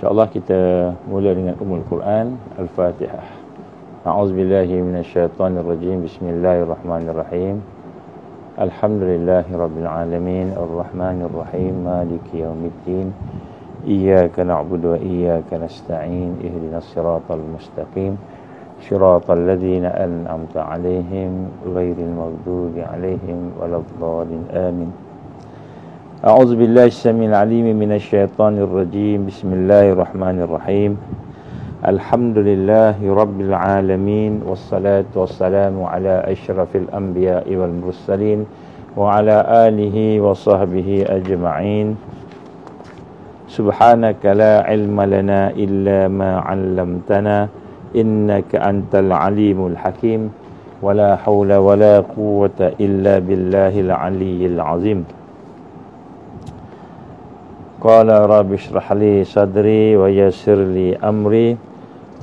InsyaAllah kita mula dengan Ummul Quran, Al-Fatihah. A'udzubillahi minasyaitonirrajim. Bismillahirrahmanirrahim. Alhamdulillahi Rabbil Alamin. Ar-Rahmanirrahim. Maliki yaumiddin. Iyyaka na'budu wa iyyaka nasta'in. Ihdinas siratal mustaqim. Siratal ladzina an'amta 'alaihim ghairil maghdubi 'alaihim waladdallin. Amin. A'udzu billahi samil 'alim minasyaitonir rajim. Bismillahirrahmanirrahim. Alhamdulillahi rabbil alamin wassalatu wassalamu ala asyrafil anbiya'i wal mursalin wa ala alihi wa sahbihi ajma'in. Subhanaka la ilma lana illa ma 'allamtana innaka antal alimul hakim wa la haula wa la quwwata illa billahil aliyyil azim. Qala rabbi shrah li sadri wa yassir li amri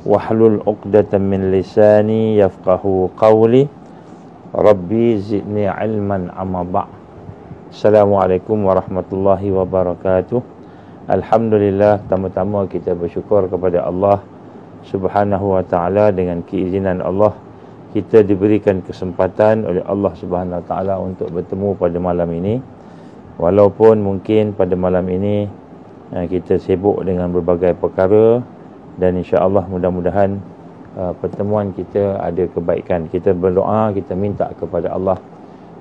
wahlul 'uqdatam min lisani yafqahu qawli. Rabbi zidni ilman amma ba'. Assalamualaikum warahmatullahi wabarakatuh. Alhamdulillah, pertama-tama kita bersyukur kepada Allah Subhanahu wa ta'ala. Dengan keizinan Allah, kita diberikan kesempatan oleh Allah Subhanahu wa ta'ala untuk bertemu pada malam ini. Walaupun mungkin pada malam ini kita sibuk dengan berbagai perkara, dan insya-Allah mudah-mudahan pertemuan kita ada kebaikan. Kita berdoa, kita minta kepada Allah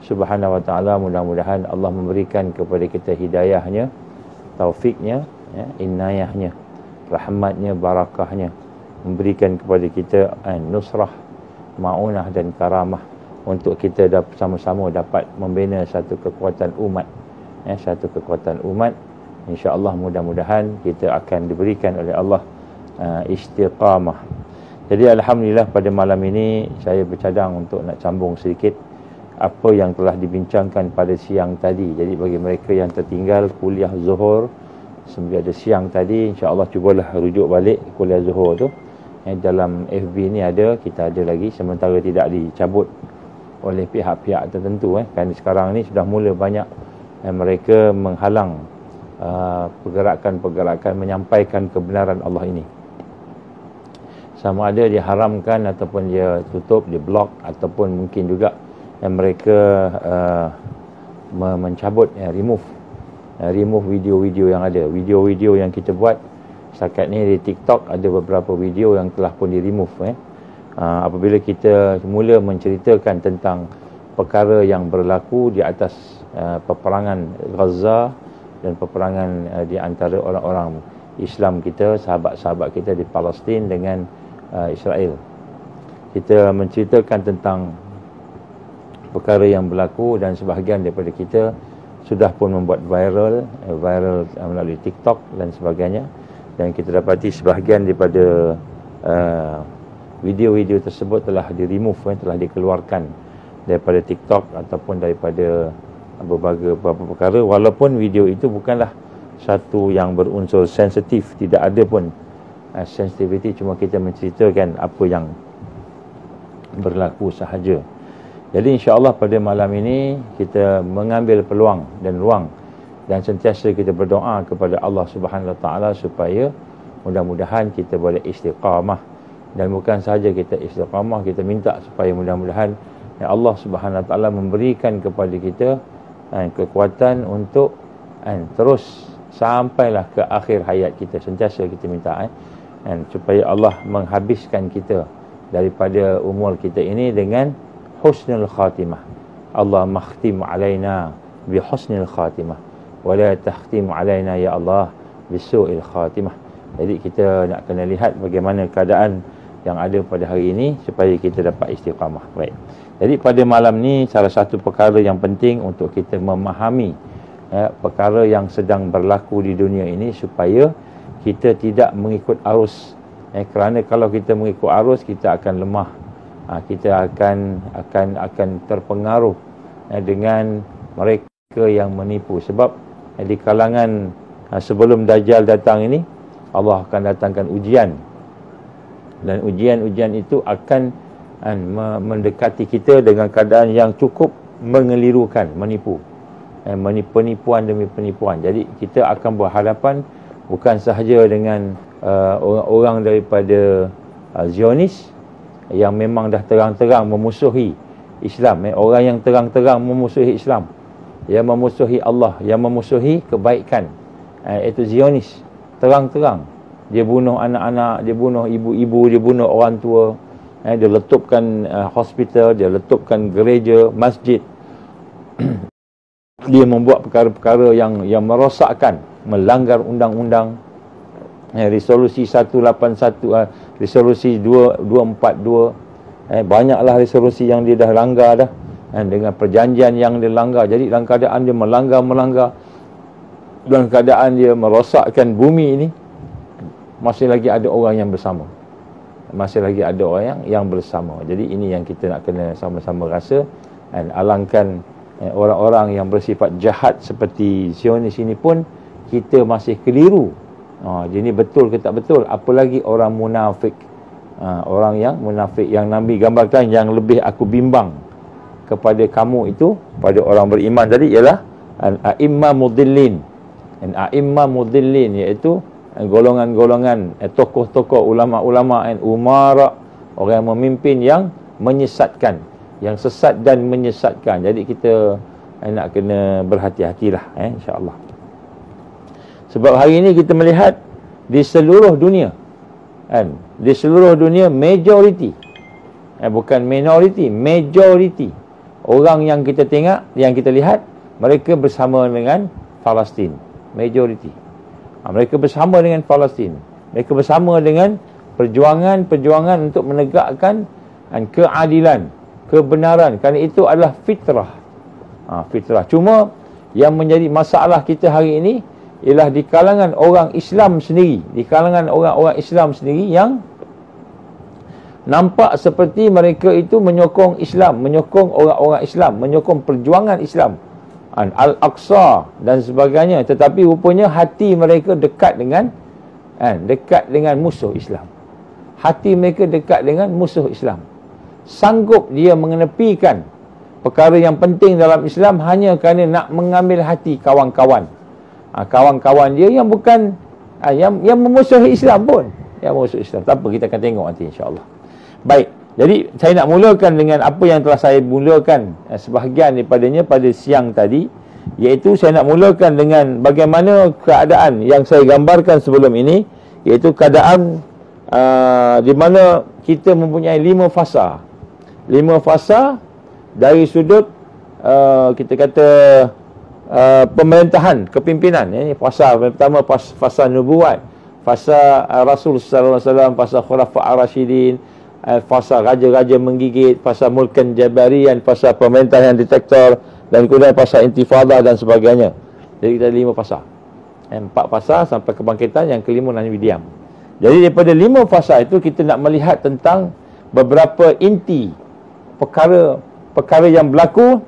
Subhanahu wa ta'ala, mudah-mudahan Allah memberikan kepada kita hidayahnya, taufiknya, inayahnya, rahmatnya, barakahnya, memberikan kepada kita nusrah, ma'unah dan karamah untuk kita sama-sama dapat membina satu kekuatan umat. Satu kekuatan umat. InsyaAllah mudah-mudahan kita akan diberikan oleh Allah istiqamah. Jadi alhamdulillah pada malam ini saya bercadang untuk nak sambung sedikit apa yang telah dibincangkan pada siang tadi. Jadi bagi mereka yang tertinggal kuliah Zuhur ada siang tadi, insyaAllah cubalah rujuk balik kuliah Zuhur tu. Dalam FB ni ada, kita ada lagi, sementara tidak dicabut oleh pihak-pihak tertentu. Kerana sekarang ni sudah mula banyak mereka menghalang pergerakan-pergerakan menyampaikan kebenaran Allah ini. Sama ada dia haramkan ataupun dia tutup, dia blok, ataupun mungkin juga mereka mencabut, remove video-video yang ada. Video-video yang kita buat setakat ni di TikTok, ada beberapa video yang telah pun di remove. Apabila kita mula menceritakan tentang perkara yang berlaku di atas peperangan Gaza dan peperangan di antara orang-orang Islam kita, sahabat-sahabat kita di Palestin dengan Israel. Kita menceritakan tentang perkara yang berlaku, dan sebahagian daripada kita sudah pun membuat viral melalui TikTok dan sebagainya. Dan kita dapati sebahagian daripada video-video tersebut telah di-remove, telah dikeluarkan daripada TikTok ataupun daripada beberapa perkara, walaupun video itu bukanlah satu yang berunsur sensitif, tidak ada pun sensitivity, cuma kita menceritakan apa yang berlaku sahaja. Jadi insya-Allah pada malam ini kita mengambil peluang dan ruang dan sentiasa kita berdoa kepada Allah Subhanahu wa taala supaya mudah-mudahan kita boleh istiqamah. Dan bukan sahaja kita istiqamah, kita minta supaya mudah-mudahan Allah Subhanahu wa taala memberikan kepada kita kekuatan untuk terus sampailah ke akhir hayat kita. Sentiasa kita minta supaya Allah menghabiskan kita daripada umur kita ini dengan husnul khatimah. Allah makhtim alaina bi husnil khatimah wa la takhtim alaina ya Allah bi su'il khatimah. Jadi kita nak kena lihat bagaimana keadaan yang ada pada hari ini supaya kita dapat istiqamah. Baik. Jadi pada malam ni salah satu perkara yang penting untuk kita memahami perkara yang sedang berlaku di dunia ini supaya kita tidak mengikut arus. Kerana kalau kita mengikut arus, kita akan lemah. Kita akan terpengaruh dengan mereka yang menipu. Sebab di kalangan sebelum Dajjal datang ini, Allah akan datangkan ujian. Dan ujian-ujian itu akan mendekati kita dengan keadaan yang cukup mengelirukan, menipu. Penipuan demi penipuan. Jadi kita akan berhadapan bukan sahaja dengan orang-orang daripada Zionis yang memang dah terang-terang memusuhi Islam, orang yang terang-terang memusuhi Islam, yang memusuhi Allah, yang memusuhi kebaikan, itu Zionis. Terang-terang dia bunuh anak-anak, dia bunuh ibu-ibu, dia bunuh orang tua, dia letupkan hospital, dia letupkan gereja, masjid. Dia membuat perkara-perkara yang merosakkan, melanggar undang-undang. Resolusi 181, resolusi 242, banyaklah resolusi yang dia dah langgar dah, dengan perjanjian yang dia langgar. Jadi dalam keadaan dia melanggar, dalam keadaan dia merosakkan bumi ini, masih lagi ada orang yang bersama. Masih lagi ada orang yang bersama. Jadi ini yang kita nak kena sama-sama rasa, alangkan orang-orang yang bersifat jahat seperti Zionis ini pun kita masih keliru. Jadi betul ke tak betul? Apalagi orang munafik. Orang yang munafik, yang Nabi gambarkan, yang lebih aku bimbang kepada kamu itu, pada orang beriman tadi, ialah al-a'imma mudillin. Al-a'imma mudillin, iaitu golongan-golongan, tokoh-tokoh, ulama-ulama, umara, orang yang memimpin yang menyesatkan, yang sesat dan menyesatkan. Jadi kita nak kena berhati-hatilah, insya-Allah. Sebab hari ini kita melihat di seluruh dunia, di seluruh dunia majoriti, bukan minoriti, majoriti orang yang kita tengok, yang kita lihat, mereka bersama dengan Palestin. Majoriti, mereka bersama dengan Palestin. Mereka bersama dengan perjuangan untuk menegakkan keadilan, kebenaran. Kerana itu adalah fitrah. Fitrah. Cuma yang menjadi masalah kita hari ini ialah di kalangan orang Islam sendiri, di kalangan orang-orang Islam sendiri yang nampak seperti mereka itu menyokong Islam, menyokong orang-orang Islam, menyokong perjuangan Islam, Al-Aqsa dan sebagainya, tetapi rupanya hati mereka dekat dengan musuh Islam. Hati mereka dekat dengan musuh Islam. Sanggup dia mengenepikan perkara yang penting dalam Islam hanya kerana nak mengambil hati kawan-kawan. Kawan-kawan dia yang bukan yang memusuhi Islam pun, yang memusuhi Islam. Tak apa, kita akan tengok nanti, insya-Allah. Baik, jadi saya nak mulakan dengan apa yang telah saya mulakan sebahagian daripadanya pada siang tadi, iaitu saya nak mulakan dengan bagaimana keadaan yang saya gambarkan sebelum ini, iaitu keadaan di mana kita mempunyai 5 fasa. 5 fasa dari sudut kita kata pemerintahan, kepimpinan. Ini fasa pertama, fasa nubuat, fasa Rasul sallallahu alaihi wasallam, fasa khulafa ar-rasyidin, fasa raja-raja menggigit, fasa mulkan jabarian, fasa pemerintahan diktator, dan kemudian fasa intifadah dan sebagainya. Jadi kita ada 5 fasa. 4 fasa sampai kebangkitan, yang kelima Nabi diam. Jadi daripada 5 fasa itu kita nak melihat tentang beberapa inti perkara yang berlaku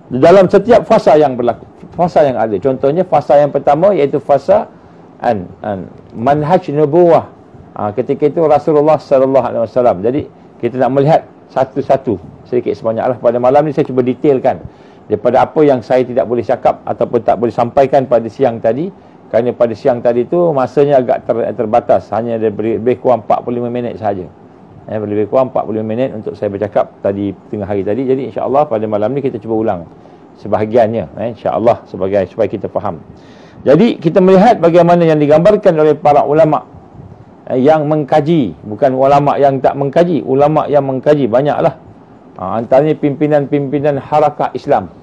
dalam setiap fasa yang berlaku, fasa yang ada. Contohnya fasa yang pertama, iaitu fasa manhaj nubuwah. Ketika itu Rasulullah sallallahu alaihi wasallam. Jadi kita nak melihat satu-satu sedikit sebanyaklah. Pada malam ni saya cuba detailkan daripada apa yang saya tidak boleh cakap ataupun tak boleh sampaikan pada siang tadi, kerana pada siang tadi tu masanya agak terbatas, hanya lebih kurang 45 minit sahaja. Lebih kurang 45 minit untuk saya bercakap tadi tengah hari tadi. Jadi insya-Allah pada malam ni kita cuba ulang sebahagiannya, insya-Allah, supaya kita faham. Jadi kita melihat bagaimana yang digambarkan oleh para ulama yang mengkaji, bukan ulama yang tak mengkaji, ulama yang mengkaji banyaklah. Antaranya pimpinan-pimpinan harakah Islam,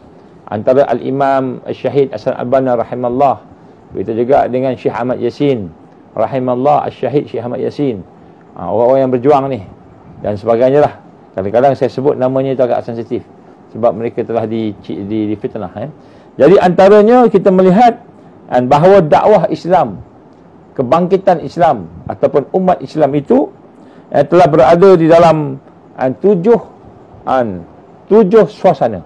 antara Al-Imam Al-Syahid Hasan Al-Banna rahimallah, begitu juga dengan Syekh Ahmad Yasin rahimallah, Al-Syahid Syekh Ahmad Yasin. Orang-orang yang berjuang ni dan sebagainya lah. Kadang-kadang saya sebut namanya itu agak sensitif sebab mereka telah difitnah. Jadi antaranya kita melihat bahawa dakwah Islam, kebangkitan Islam ataupun umat Islam itu telah berada di dalam 7 suasana,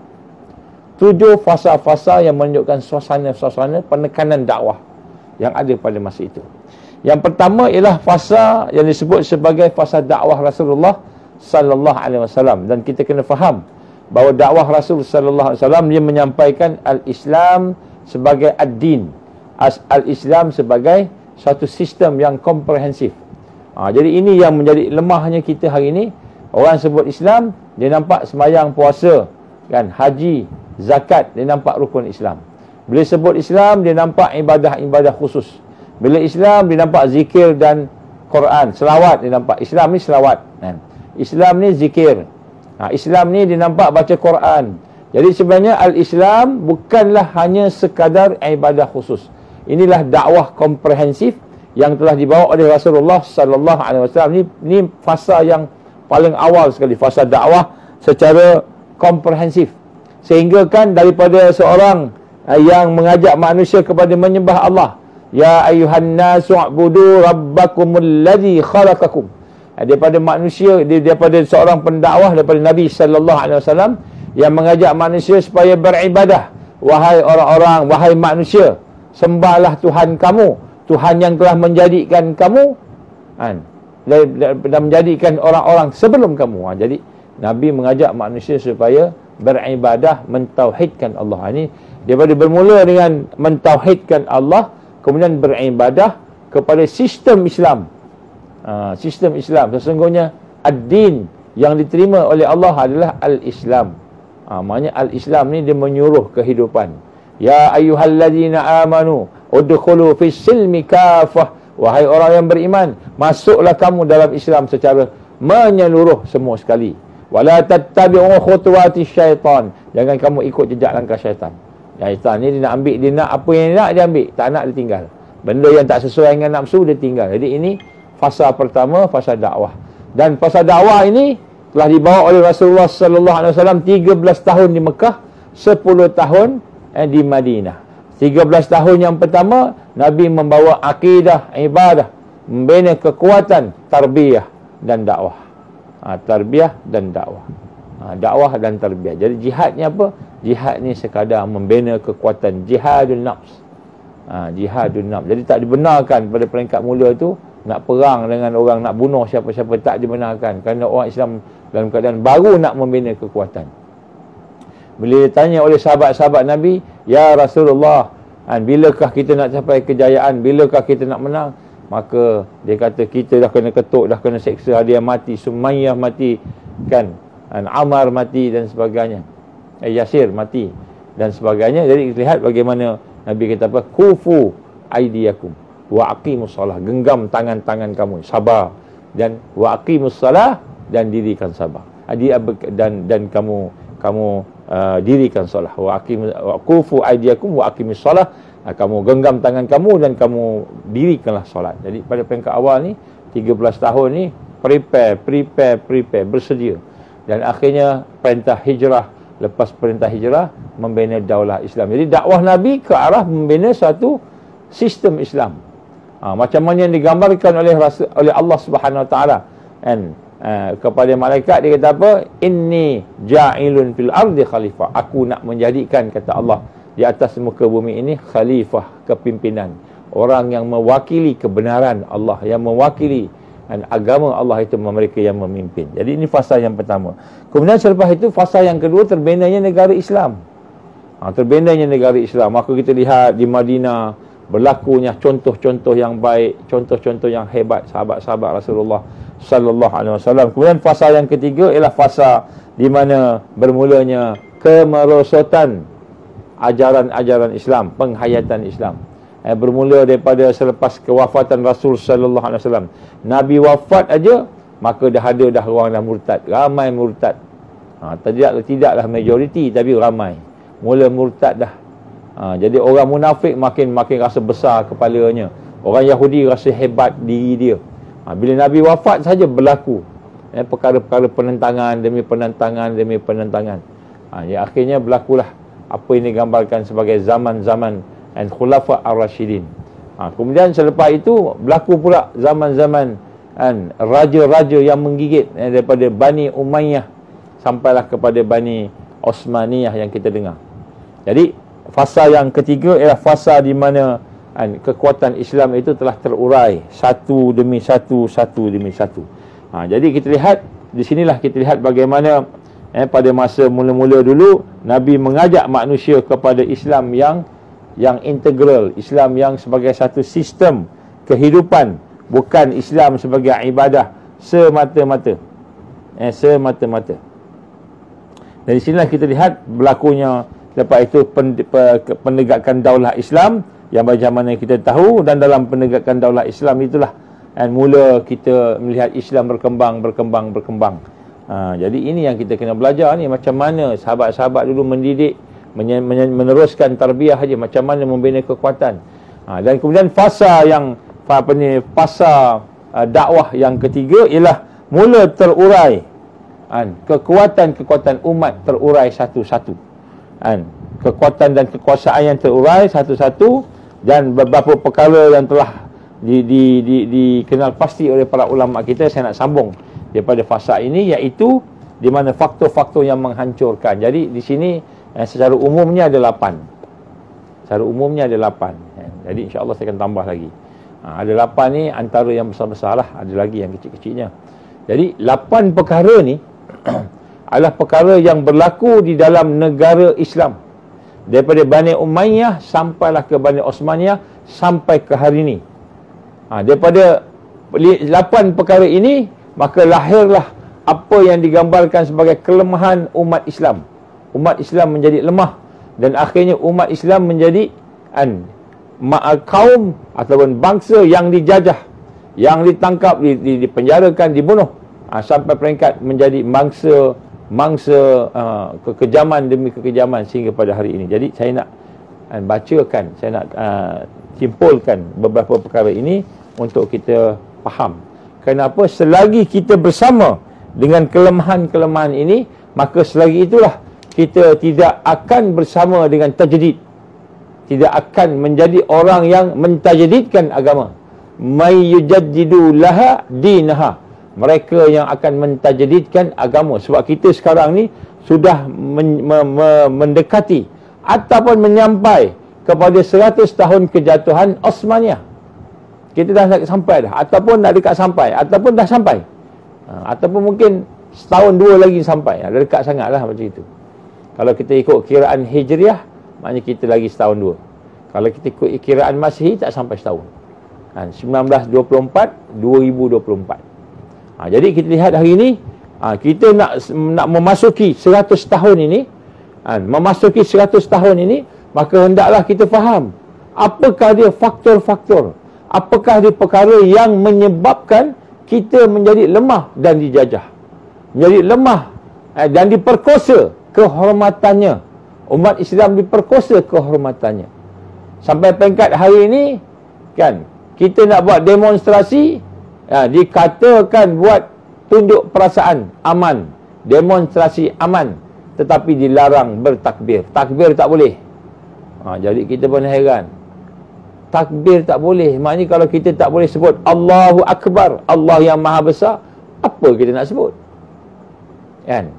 7 fasa-fasa yang menunjukkan suasana penekanan dakwah yang ada pada masa itu. Yang pertama ialah fasa yang disebut sebagai fasa dakwah Rasulullah sallallahu alaihi wasallam, dan kita kena faham bahawa dakwah Rasul sallallahu alaihi wasallam dia menyampaikan al-Islam sebagai ad-din, al-Islam sebagai satu sistem yang komprehensif. Jadi ini yang menjadi lemahnya kita hari ini. Orang sebut Islam, dia nampak sembahyang, puasa, kan, haji, zakat, dia nampak rukun Islam. Bila sebut Islam, dia nampak ibadah-ibadah khusus. Bila Islam, dia nampak zikir dan Quran, selawat, dia nampak Islam ni selawat, kan. Islam ni zikir. Islam ni dia nampak baca Quran. Jadi sebenarnya al-Islam bukanlah hanya sekadar ibadah khusus. Inilah dakwah komprehensif yang telah dibawa oleh Rasulullah sallallahu alaihi wasallam. Ni fasa yang paling awal sekali, fasa dakwah secara komprehensif. Sehingga kan daripada seorang yang mengajak manusia kepada menyembah Allah, ya ayyuhan nasu ubudu rabbakumul ladzi khalaqakum. Daripada manusia, daripada seorang pendakwah, daripada Nabi sallallahu alaihi wasallam yang mengajak manusia supaya beribadah. Wahai orang-orang, wahai manusia, sembahlah Tuhan kamu, Tuhan yang telah menjadikan kamu, dan menjadikan orang-orang sebelum kamu. Jadi Nabi mengajak manusia supaya beribadah, mentauhidkan Allah. Ini daripada bermula dengan mentauhidkan Allah, kemudian beribadah kepada sistem Islam. Sistem Islam, sesungguhnya ad-din yang diterima oleh Allah adalah al-Islam. Maknanya al-Islam ni dia menyuruh kehidupan. Ya ayyuhalladzina amanu udkhulu fis silmi kafah. Wahai orang yang beriman, masuklah kamu dalam Islam secara menyeluruh semua sekali. Wala tattabi'u khutuwati syaitan. Jangan kamu ikut jejak langkah syaitan. Syaitan ni dia nak ambil, dia nak apa yang dia nak, dia ambil. Tak nak, dia tinggal. Benda yang tak sesuai dengan nafsu, dia tinggal. Jadi ini fasa pertama, fasa dakwah. Dan fasa dakwah ini telah dibawa oleh Rasulullah sallallahu alaihi wasallam 13 tahun di Mekah, 10 tahun di Madinah. 13 tahun yang pertama, Nabi membawa akidah, ibadah, membina kekuatan, tarbiyah dan dakwah. Tarbiyah dan dakwah. Dakwah dan tarbiyah. Jadi jihad ni apa? Jihad ni sekadar membina kekuatan, jihadun nafs. Jihadun nafs. Jadi tak dibenarkan pada peringkat mula tu nak perang dengan orang, nak bunuh siapa-siapa, tak dibenarkan. Kerana orang Islam dalam keadaan baru nak membina kekuatan. Bila ditanya oleh sahabat-sahabat Nabi, ya Rasulullah, bilakah kita nak capai kejayaan, bilakah kita nak menang? Maka dia kata, kita dah kena ketuk, dah kena seksa, dia mati, Sumayyah mati, kan, Ammar mati dan sebagainya, Yasir mati dan sebagainya. Jadi lihat bagaimana Nabi kata apa, kufu aidiyakum wa aqimus salah, genggam tangan-tangan kamu, sabar, dan wa aqimus salah, dan dirikan sabar, dan kamu dirikan solat. Wa kufu aidiyakum wa aqimus salah, kamu genggam tangan kamu dan kamu dirikanlah solat. Jadi pada peringkat awal ni 13 tahun ni prepare, bersedia. Dan akhirnya perintah hijrah, lepas perintah hijrah membina daulah Islam. Jadi dakwah Nabi ke arah membina satu sistem Islam. Macam mana yang digambarkan oleh Allah Subhanahu Wa Taala, kepada malaikat, dia kata apa? Inni ja'ilun fil ardi khalifah. Aku nak menjadikan, kata Allah, di atas muka bumi ini khalifah, kepimpinan, orang yang mewakili kebenaran Allah, yang mewakili agama Allah, itu mereka yang memimpin. Jadi ini fasa yang pertama. Kemudian selepas itu fasa yang kedua, terbinanya negara Islam. Terbinanya negara Islam. Maka kita lihat di Madinah berlakunya contoh-contoh yang baik, contoh-contoh yang hebat sahabat-sahabat Rasulullah sallallahu alaihi wasallam. Kemudian fasa yang ketiga ialah fasa di mana bermulanya kemerosotan ajaran-ajaran Islam, penghayatan Islam. Bermula daripada selepas kewafatan Rasul sallallahu alaihi wasallam. Nabi wafat aja, maka dah ada orang dah murtad, ramai murtad. Tidaklah majoriti, tapi ramai mula murtad dah. Jadi orang munafik makin rasa besar kepalanya. Orang Yahudi rasa hebat diri dia. Bila Nabi wafat saja berlaku perkara-perkara penentangan demi penentangan. Ya, akhirnya berlakulah apa yang digambarkan sebagai zaman-zaman Khulafa ar-Rasyidin. Kemudian selepas itu berlaku pula zaman-zaman raja-raja yang menggigit, daripada Bani Umayyah sampailah kepada Bani Osmaniyah yang kita dengar. Jadi fasa yang ketiga ialah fasa di mana kekuatan Islam itu telah terurai satu demi satu. Jadi kita lihat di sinilah, kita lihat bagaimana pada masa mula-mula dulu Nabi mengajak manusia kepada Islam yang integral, Islam yang sebagai satu sistem kehidupan, bukan Islam sebagai ibadah semata-mata. Semata-mata. Dari sinilah kita lihat berlakunya lepas itu penegakan daulah Islam yang macam mana kita tahu, dan dalam penegakan daulah Islam itulah mula kita melihat Islam berkembang. Jadi ini yang kita kena belajar ni, macam mana sahabat-sahabat dulu mendidik, meneruskan tarbiyah dia, macam mana membina kekuatan. Dan kemudian fasa dakwah yang ketiga ialah mula terurai. Kekuatan-kekuatan umat terurai satu-satu. Kekuatan dan kekuasaan yang terurai satu-satu, dan beberapa perkara yang telah dikenal pasti oleh para ulama kita. Saya nak sambung daripada fasa ini, iaitu di mana faktor-faktor yang menghancurkan. Jadi di sini secara umumnya ada 8. Jadi insya-Allah saya akan tambah lagi. Ada 8 ni antara yang besar-besar lah, ada lagi yang kecil-kecilnya. Jadi 8 perkara ni adalah perkara yang berlaku di dalam negara Islam, daripada Bani Umayyah sampailah ke Bani Osmaniyah sampai ke hari ini. Daripada 8 perkara ini, maka lahirlah apa yang digambarkan sebagai kelemahan umat Islam. Umat Islam menjadi lemah, dan akhirnya umat Islam menjadi kaum ataupun bangsa yang dijajah, yang ditangkap, dipenjarakan, dibunuh, sampai peringkat menjadi mangsa kekejaman demi kekejaman sehingga pada hari ini. Jadi saya nak bacakan, saya nak simpulkan beberapa perkara ini untuk kita faham. Kenapa selagi kita bersama dengan kelemahan-kelemahan ini, maka selagi itulah kita tidak akan bersama dengan tajdid, tidak akan menjadi orang yang mentajdidkan agama. May yujaddidu laha dinaha, mereka yang akan mentajdidkan agama. Sebab kita sekarang ni sudah mendekati ataupun menyampai kepada 100 tahun kejatuhan Osmaniyah. Kita dah sampai dah, ataupun dah dekat sampai, ataupun dah sampai, ataupun mungkin setahun dua lagi sampai. Dah dekat sangat lah macam itu. Kalau kita ikut kiraan Hijriah, maknanya kita lagi setahun dua. Kalau kita ikut kiraan Masihi, tak sampai setahun. 1924, 2024. Jadi kita lihat hari ini, kita nak memasuki 100 tahun ini, memasuki 100 tahun ini, maka hendaklah kita faham apakah dia faktor-faktor, apakah dia perkara yang menyebabkan kita menjadi lemah dan dijajah, menjadi lemah dan diperkosa kehormatannya. Umat Islam diperkosa kehormatannya. Sampai peringkat hari ini, kan, kita nak buat demonstrasi, dikatakan buat tunjuk perasaan aman, demonstrasi aman, tetapi dilarang bertakbir. Takbir tak boleh. Jadi kita pun heran. Takbir tak boleh. Maknanya kalau kita tak boleh sebut Allahu Akbar, Allah yang Maha Besar, apa kita nak sebut? Kan?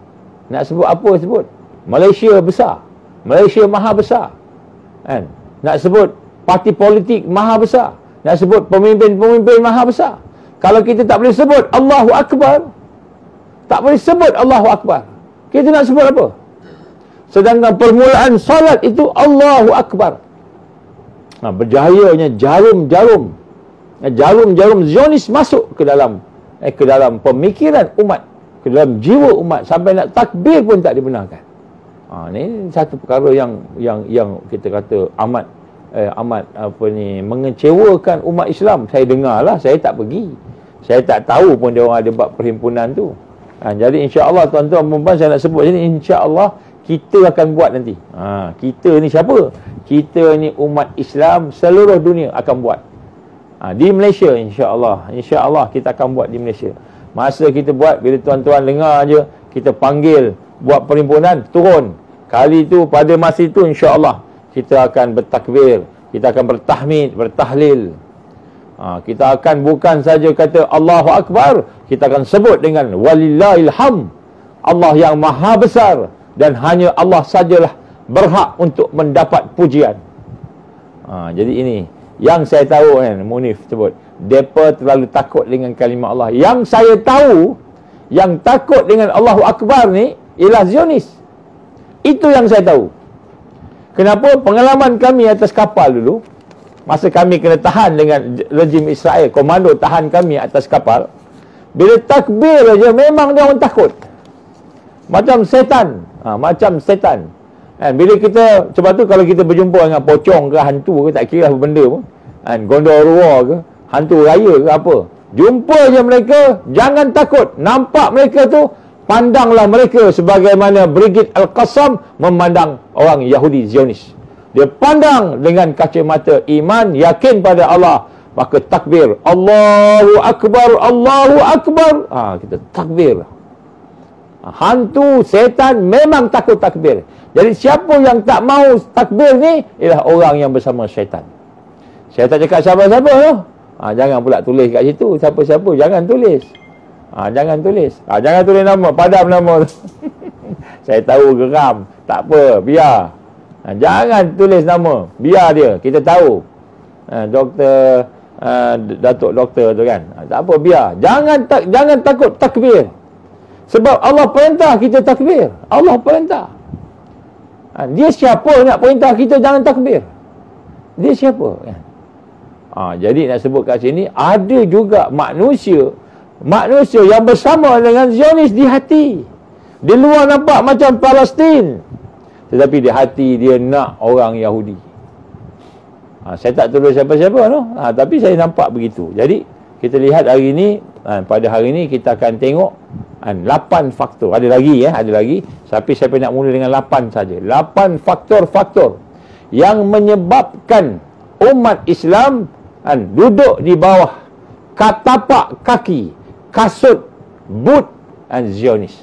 Nak sebut apa sebut? Malaysia besar, Malaysia Maha Besar. Kan? Nak sebut parti politik Maha Besar, nak sebut pemimpin-pemimpin Maha Besar. Kalau kita tak boleh sebut Allahu Akbar, tak boleh sebut Allahu Akbar, kita nak sebut apa? Sedangkan permulaan salat itu Allahu Akbar. Berjayanya jarum-jarum Zionis masuk ke dalam pemikiran umat, ke dalam jiwa umat, sampai nak takbir pun tak dibenarkan. Ini satu perkara yang kita kata amat mengecewakan umat Islam. Saya dengarlah, saya tak pergi, saya tak tahu pun dia orang ada buat perhimpunan tu. Jadi insya-Allah tuan-tuan dan puan, saya nak sebut sini, insya-Allah kita akan buat nanti. Kita ni siapa? Kita ni umat Islam seluruh dunia akan buat. Di Malaysia insya-Allah. Insya-Allah kita akan buat di Malaysia. Masa kita buat, bila tuan-tuan dengar aja, kita panggil buat perhimpunan, turun. Kali itu, pada masa itu insya-Allah kita akan bertakbir, kita akan bertahmid, bertahlil. Kita akan bukan saja kata Allahu Akbar, kita akan sebut dengan walillahil hamd, Allah yang Maha Besar, dan hanya Allah sajalah berhak untuk mendapat pujian. Jadi ini yang saya tahu, kan, Munif sebut, mereka terlalu takut dengan kalimah Allah. Yang saya tahu, yang takut dengan Allahu Akbar ni ialah Zionis. Itu yang saya tahu. Kenapa? Pengalaman kami atas kapal dulu, masa kami kena tahan dengan rejim Israel, komando tahan kami atas kapal, bila takbir aja memang dia orang takut. Macam setan. Macam setan. Bila kita, sebab tu kalau kita berjumpa dengan pocong ke hantu ke, tak kira apa benda pun, gondorwa ke, hantu raya ke apa, jumpa je mereka, jangan takut. Nampak mereka tu, pandanglah mereka sebagaimana Brigid Al-Qassam memandang orang Yahudi Zionis. Dia pandang dengan kacamata iman, yakin pada Allah. Maka takbir, Allahu Akbar, Allahu Akbar. Kita takbir. Hantu, setan memang takut takbir. Jadi siapa yang tak mau takbir ni ialah orang yang bersama syaitan. Syaitan cakap siapa-siapa tu? Jangan pula tulis kat situ. Siapa-siapa, jangan tulis. Jangan tulis. Jangan tulis nama, padam nama tu. Saya tahu geram. Tak apa, biar. Jangan tulis nama, biar dia. Kita tahu. Doktor, Datuk Doktor tu kan. Tak apa, biar. Jangan takut takbir. Sebab Allah perintah kita takbir. Allah perintah. Dia siapa nak perintah kita jangan takbir? Dia siapa? Jadi nak sebut kat sini, ada juga manusia yang bersama dengan Zionis di hati. Di luar nampak macam Palestin, tetapi di hati dia nak orang Yahudi. Saya tak tulis siapa-siapa tu, tapi saya nampak begitu. Jadi kita lihat hari ini, pada hari ini kita akan tengok 8 faktor. Ada lagi. Tapi saya nak mula dengan 8 saja. 8 faktor-faktor yang menyebabkan umat Islam duduk di bawah tapak kaki, kasut, boot Zionis.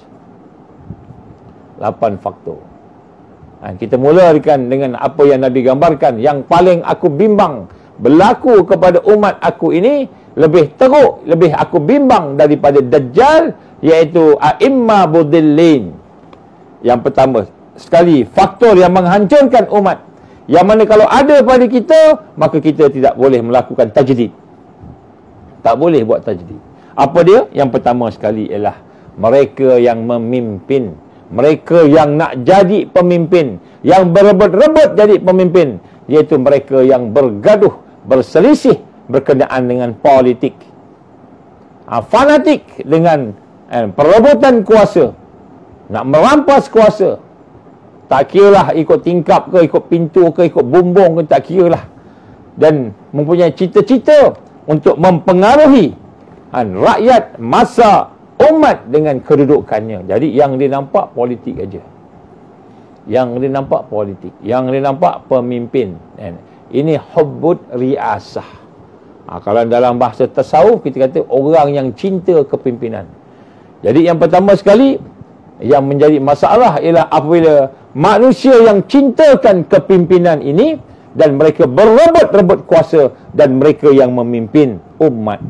8 faktor. Kita mulakan dengan apa yang Nabi gambarkan. Yang paling aku bimbang berlaku kepada umat aku ini, lebih teruk, lebih aku bimbang daripada Dajjal, iaitu a'imma budillin. Yang pertama sekali, faktor yang menghancurkan umat, yang mana kalau ada pada kita, maka kita tidak boleh melakukan tajdid. Tak boleh buat tajdid. Apa dia? Yang pertama sekali ialah mereka yang memimpin, mereka yang nak jadi pemimpin, yang berebut-rebut jadi pemimpin, iaitu mereka yang bergaduh, berselisih berkenaan dengan politik, fanatik dengan perebutan kuasa, nak merampas kuasa. Tak kiralah ikut tingkap ke, ikut pintu ke, ikut bumbung ke, tak kiralah. Dan mempunyai cita-cita untuk mempengaruhi rakyat, masa, umat dengan kedudukannya. Jadi yang dia nampak politik aja. Yang dia nampak politik, yang dia nampak pemimpin. Ini hubbud riasah. Kalau dalam bahasa tasawuf kita kata orang yang cinta kepimpinan. Jadi yang pertama sekali yang menjadi masalah ialah apabila manusia yang cintakan kepimpinan ini dan mereka berebut-rebut kuasa dan mereka yang memimpin umat.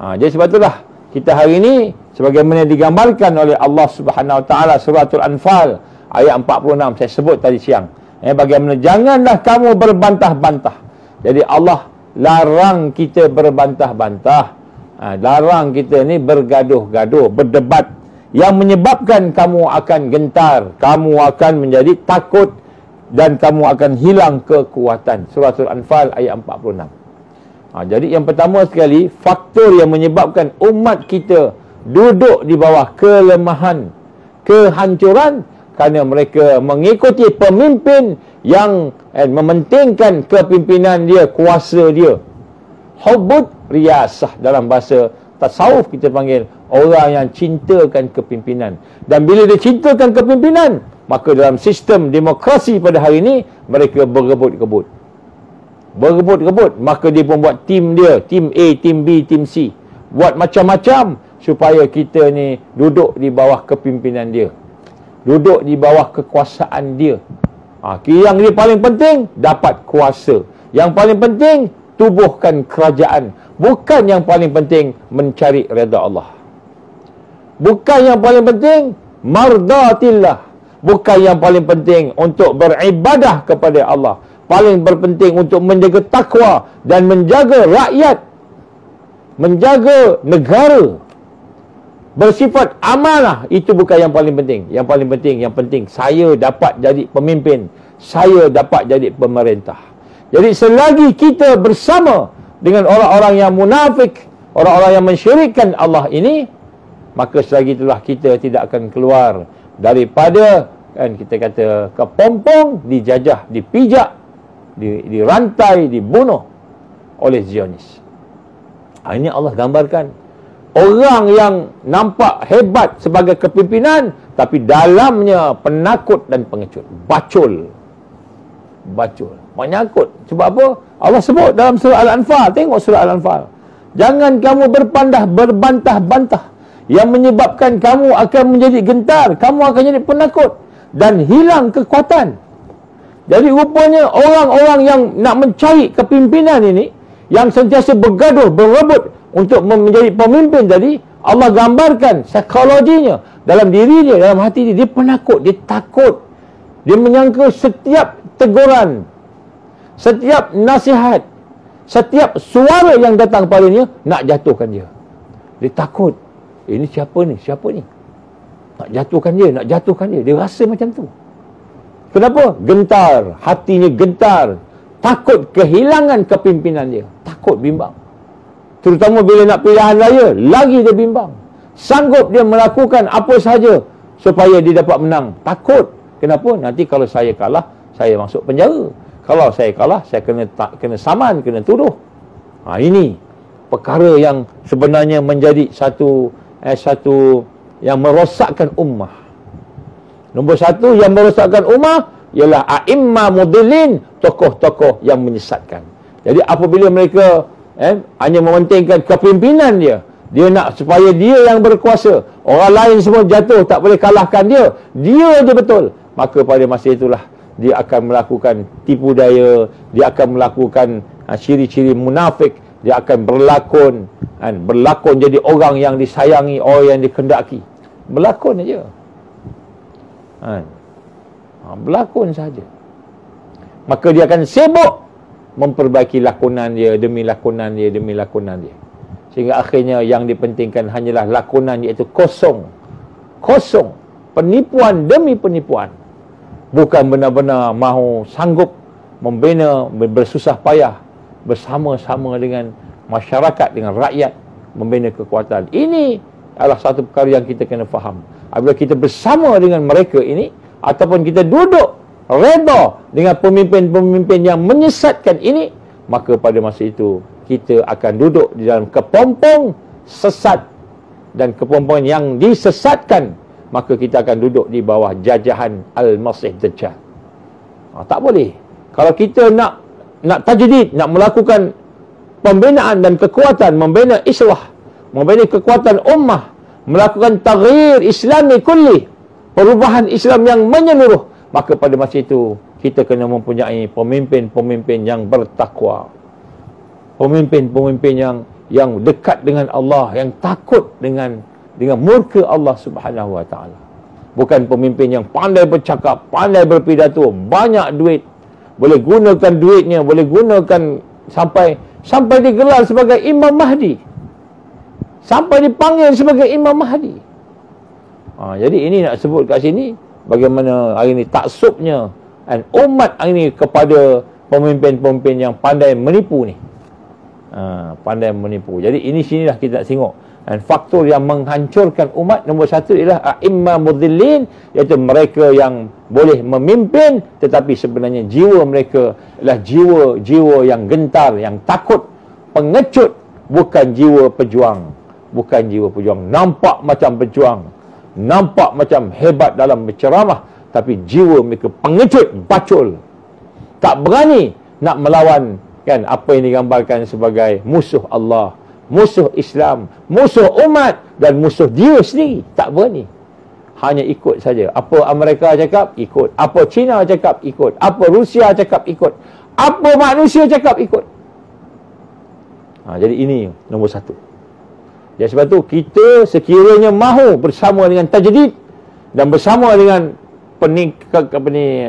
Jadi sebab itulah kita hari ini sebagaimana digambarkan oleh Allah Subhanahu Wa Taala suratul Anfal ayat 46 saya sebut tadi siang. Bagaimana janganlah kamu berbantah-bantah. Jadi Allah larang kita berbantah-bantah. Larang kita ni bergaduh-gaduh, berdebat yang menyebabkan kamu akan gentar, kamu akan menjadi takut dan kamu akan hilang kekuatan. Suratul Anfal ayat 46. Jadi yang pertama sekali, faktor yang menyebabkan umat kita duduk di bawah kelemahan, kehancuran, kerana mereka mengikuti pemimpin yang mementingkan kepimpinan dia, kuasa dia. Hubbud riyasah, dalam bahasa tasawuf kita panggil orang yang cintakan kepimpinan. Dan bila dia cintakan kepimpinan, maka dalam sistem demokrasi pada hari ini mereka berebut-rebut. Berebut-rebut, maka dia pun buat tim dia, tim A, tim B, tim C. Buat macam-macam supaya kita ni duduk di bawah kepimpinan dia, duduk di bawah kekuasaan dia. Yang dia paling penting dapat kuasa. Yang paling penting tubuhkan kerajaan. Bukan yang paling penting mencari redha Allah. Bukan yang paling penting mardatillah. Bukan yang paling penting untuk beribadah kepada Allah. Paling berpenting untuk menjaga takwa dan menjaga rakyat, menjaga negara, bersifat amanah. Itu bukan yang paling penting. Yang paling penting, yang penting saya dapat jadi pemimpin, saya dapat jadi pemerintah. Jadi selagi kita bersama dengan orang-orang yang munafik, orang-orang yang mensyirikkan Allah ini, maka selagi itulah kita tidak akan keluar daripada, kan kita kata, kepompong, dijajah, dipijak, dirantai, dibunuh oleh Zionis. Ini Allah gambarkan orang yang nampak hebat sebagai kepimpinan, tapi dalamnya penakut dan pengecut. Bacul. Menyangkut. Sebab apa? Allah sebut dalam surah Al-Anfal. Tengok surah Al-Anfal. Jangan kamu berbantah-bantah yang menyebabkan kamu akan menjadi gentar, kamu akan jadi penakut dan hilang kekuatan. Jadi rupanya orang-orang yang nak mencari kepimpinan ini, yang sentiasa bergaduh, berebut untuk menjadi pemimpin tadi, Allah gambarkan psikologinya dalam diri dia, dalam hati dia. Dia penakut, dia takut. Dia menyangka setiap teguran, setiap nasihat, setiap suara yang datang padanya nak jatuhkan dia. Dia takut. Ini siapa ni? Nak jatuhkan dia. Dia rasa macam tu. Kenapa? Gentar. Hatinya gentar. Takut kehilangan kepimpinan dia. Takut, bimbang. Terutama bila nak pilihan raya, lagi dia bimbang. Sanggup dia melakukan apa sahaja supaya dia dapat menang. Takut. Kenapa? Nanti kalau saya kalah, saya masuk penjara. Kalau saya kalah, saya kena saman, kena tuduh. Ini perkara yang sebenarnya menjadi satu yang merosakkan ummah. Nombor satu yang merosakkan ummah ialah a'imma mudillin, tokoh-tokoh yang menyesatkan. Jadi apabila mereka hanya mementingkan kepimpinan dia nak supaya dia yang berkuasa, orang lain semua jatuh, tak boleh kalahkan dia je betul, maka pada masa itulah dia akan melakukan tipu daya, dia akan melakukan ciri-ciri munafik, dia akan berlakon jadi orang yang disayangi, orang yang dikendaki. Berlakon aja. Berlakon saja. Maka dia akan sibuk memperbaiki lakonan dia demi lakonan dia. Sehingga akhirnya yang dipentingkan hanyalah lakonan, iaitu kosong. Penipuan demi penipuan. Bukan benar-benar mahu sanggup membina, bersusah payah bersama-sama dengan masyarakat, dengan rakyat, membina kekuatan. Ini adalah satu perkara yang kita kena faham. Apabila kita bersama dengan mereka ini, ataupun kita duduk reda dengan pemimpin-pemimpin yang menyesatkan ini, maka pada masa itu kita akan duduk di dalam kepompong sesat, dan kepompong yang disesatkan, maka kita akan duduk di bawah jajahan Al-Masih Dajjal. Tak boleh. Kalau kita nak tajdid, nak melakukan pembinaan dan kekuatan, membina islah, membina kekuatan ummah, melakukan taghyir Islami kulli, perubahan Islam yang menyeluruh, maka pada masa itu kita kena mempunyai pemimpin-pemimpin yang bertakwa, pemimpin-pemimpin yang dekat dengan Allah, yang takut dengan murka Allah Subhanahu wa taala. Bukan pemimpin yang pandai bercakap, pandai berpidato, banyak duit, boleh gunakan duitnya, boleh gunakan sampai digelar sebagai Imam Mahdi, sampai dipanggil sebagai Imam Mahdi. Jadi ini nak sebut kat sini bagaimana hari ini taksubnya umat hari ini kepada pemimpin-pemimpin yang pandai menipu ni. Pandai menipu. Jadi ini sinilah kita nak tengok. Dan faktor yang menghancurkan umat nombor satu ialah a'imma mudillin, iaitu mereka yang boleh memimpin tetapi sebenarnya jiwa mereka adalah jiwa yang gentar, yang takut, pengecut, bukan jiwa pejuang. Nampak macam pejuang, nampak macam hebat dalam berceramah, tapi jiwa mereka pengecut, bacul, tak berani nak melawan apa yang digambarkan sebagai musuh Allah, musuh Islam, musuh umat dan musuh dia sendiri. Tak berani. Hanya ikut saja. Apa Amerika cakap, ikut. Apa China cakap, ikut. Apa Rusia cakap, ikut. Apa manusia cakap, ikut. Jadi ini nombor satu. Jadi sebab tu kita sekiranya mahu bersama dengan tajdid dan bersama dengan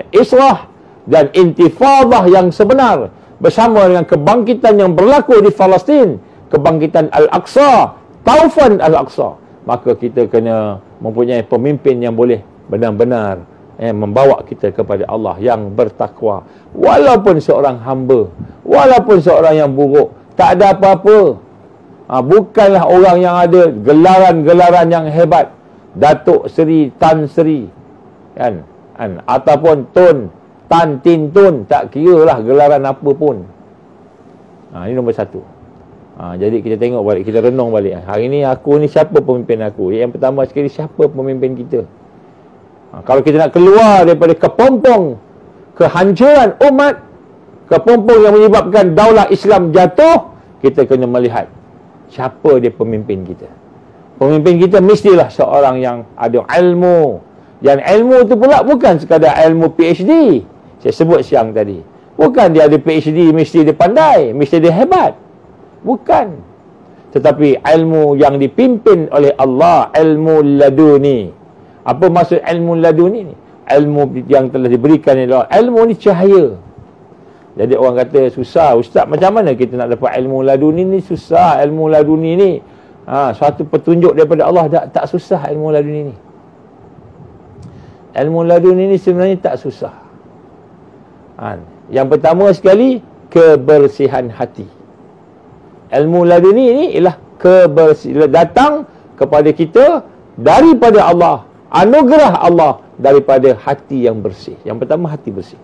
islah dan intifadah yang sebenar, bersama dengan kebangkitan yang berlaku di Palestin, kebangkitan Al-Aqsa, taufan Al-Aqsa, maka kita kena mempunyai pemimpin yang boleh benar-benar membawa kita kepada Allah yang bertakwa. Walaupun seorang hamba, walaupun seorang yang buruk, tak ada apa-apa. Bukanlah orang yang ada gelaran-gelaran yang hebat, Datuk Seri, Tan Seri, kan? Ataupun Tun, Tan Tin Tun, tak kira lah gelaran apa pun. Ini nombor satu. Jadi kita tengok balik, kita renung balik. Hari ni aku ni siapa pemimpin aku? Yang pertama sekali, siapa pemimpin kita? Kalau kita nak keluar daripada kepompong kehancuran umat, kepompong yang menyebabkan daulah Islam jatuh, kita kena melihat siapa dia pemimpin kita. Pemimpin kita mestilah seorang yang ada ilmu. Dan ilmu tu pula bukan sekadar ilmu PhD. Saya sebut siang tadi. Bukan dia ada PhD mesti dia pandai, mesti dia hebat. Bukan. Tetapi ilmu yang dipimpin oleh Allah, ilmu laduni. Apa maksud ilmu laduni ni? Ilmu yang telah diberikan oleh Allah. Ilmu ni cahaya. Jadi orang kata susah, ustaz, macam mana kita nak dapat ilmu laduni ni? Susah ilmu laduni ni. Suatu petunjuk daripada Allah, tak susah ilmu laduni ni. Ilmu laduni ni sebenarnya tak susah. Yang pertama sekali, kebersihan hati. Ilmu laduni ni ialah datang kepada kita daripada Allah, anugerah Allah daripada hati yang bersih. Yang pertama, hati bersih.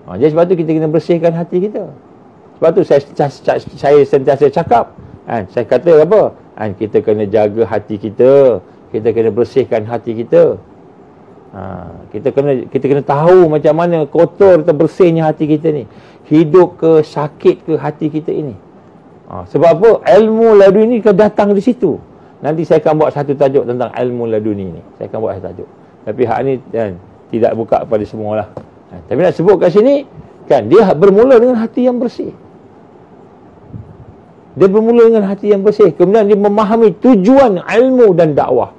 Jadi sebab tu kita kena bersihkan hati kita. Sebab tu saya sentiasa cakap, saya kata apa? Kita kena jaga hati kita. Kita kena bersihkan hati kita. Kita kena tahu macam mana kotor atau bersihnya hati kita ni. Hidup ke, sakit ke hati kita ini. Sebab apa? Ilmu laduni ni datang di situ. Nanti saya akan buat satu tajuk tentang ilmu laduni ni. Saya akan buat satu tajuk. Tapi hak ni tidak buka kepada semua lah. Tapi nak sebut kat sini, kan, dia bermula dengan hati yang bersih. Dia bermula dengan hati yang bersih. Kemudian dia memahami tujuan ilmu dan dakwah.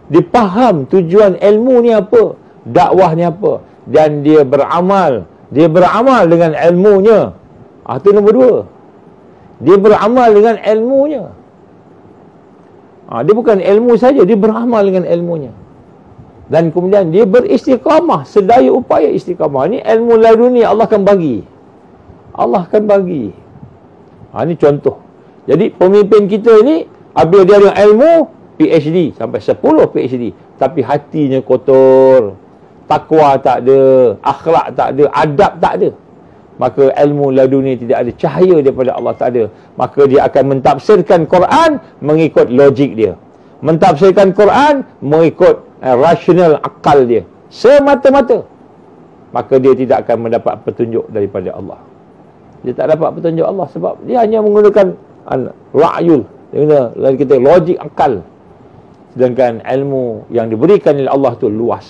Dia faham tujuan ilmu ni apa, dakwah ni apa. Dan dia beramal. Dia beramal dengan ilmunya. Itu nombor dua. Dia beramal dengan ilmunya. Dia bukan ilmu saja, dia beramal dengan ilmunya. Dan kemudian dia beristiqamah, sedaya upaya istiqamah. Ini ilmu laduni Allah akan bagi. Allah akan bagi. Ini contoh. Jadi pemimpin kita ni, apabila dia ada ilmu, PhD, sampai 10 PhD. Tapi hatinya kotor. Takwa tak ada, akhlak tak ada, adab tak ada. Maka ilmu laduni tidak ada, cahaya daripada Allah tak ada. Maka dia akan mentafsirkan Quran mengikut logik dia. Mentafsirkan Quran mengikut rasional akal dia. Semata-mata. Maka dia tidak akan mendapat petunjuk daripada Allah. Dia tak dapat petunjuk Allah sebab dia hanya menggunakan ra'yul. Dia kata logik akal. Sedangkan ilmu yang diberikan oleh Allah tu luas.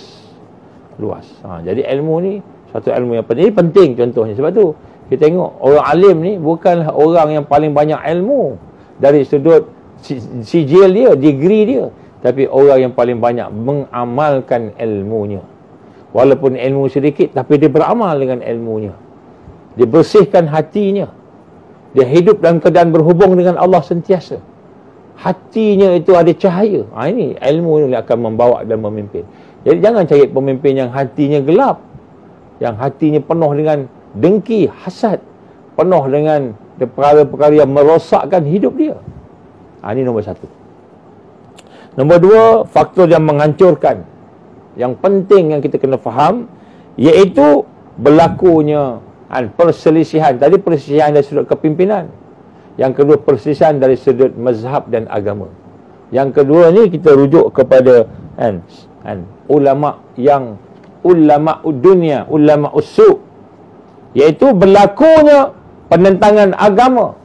Jadi ilmu ni satu ilmu yang penting. Ini penting contohnya. Sebab tu kita tengok orang alim ni bukanlah orang yang paling banyak ilmu dari sudut sijil dia, degree dia, tapi orang yang paling banyak mengamalkan ilmunya. Walaupun ilmu sedikit, tapi dia beramal dengan ilmunya. Dia bersihkan hatinya. Dia hidup dalam keadaan berhubung dengan Allah sentiasa. Hatinya itu ada cahaya. Ini ilmu ni akan membawa dan memimpin. Jadi jangan cari pemimpin yang hatinya gelap, yang hatinya penuh dengan dengki, hasad, penuh dengan perkara-perkara yang merosakkan hidup dia. Ini nombor satu. Nombor dua, faktor yang menghancurkan, yang penting yang kita kena faham, iaitu berlakunya perselisihan. Tadi perselisihan dari sudut kepimpinan. Yang kedua, perselisihan dari sudut mazhab dan agama. Yang kedua ni kita rujuk kepada ulama yang ulama dunia, ulama usul, iaitu berlakunya penentangan agama,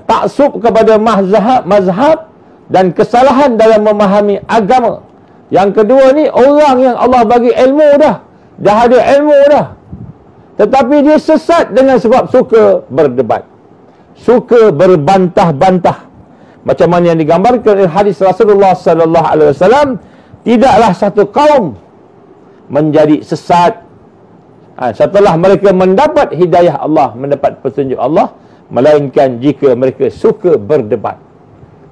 taksub kepada mazhab dan kesalahan dalam memahami agama. Yang kedua ni, orang yang Allah bagi ilmu dah ada ilmu dah, tetapi dia sesat dengan sebab suka berdebat, suka berbantah-bantah. Macam mana yang digambarkan oleh hadis Rasulullah sallallahu alaihi wasallam, tidaklah satu kaum menjadi sesat setelah mereka mendapat hidayah Allah, mendapat petunjuk Allah, melainkan jika mereka suka berdebat.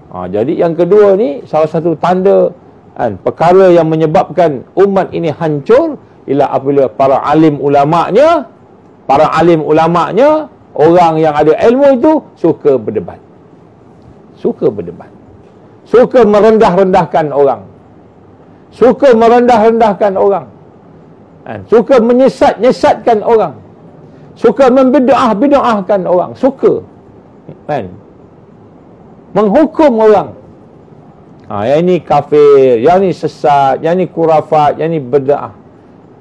Jadi yang kedua ni, salah satu tanda perkara yang menyebabkan umat ini hancur ialah apabila para alim ulama'nya, orang yang ada ilmu itu suka berdebat. Suka berdebat. Suka merendah-rendahkan orang. Suka merendah-rendahkan orang. Suka menyesat-nyesatkan orang. Suka membid'ah-bid'ahkan orang. Suka. Menghukum orang. Yang ini kafir, yang ini sesat, yang ini kurafat, yang ini bid'ah.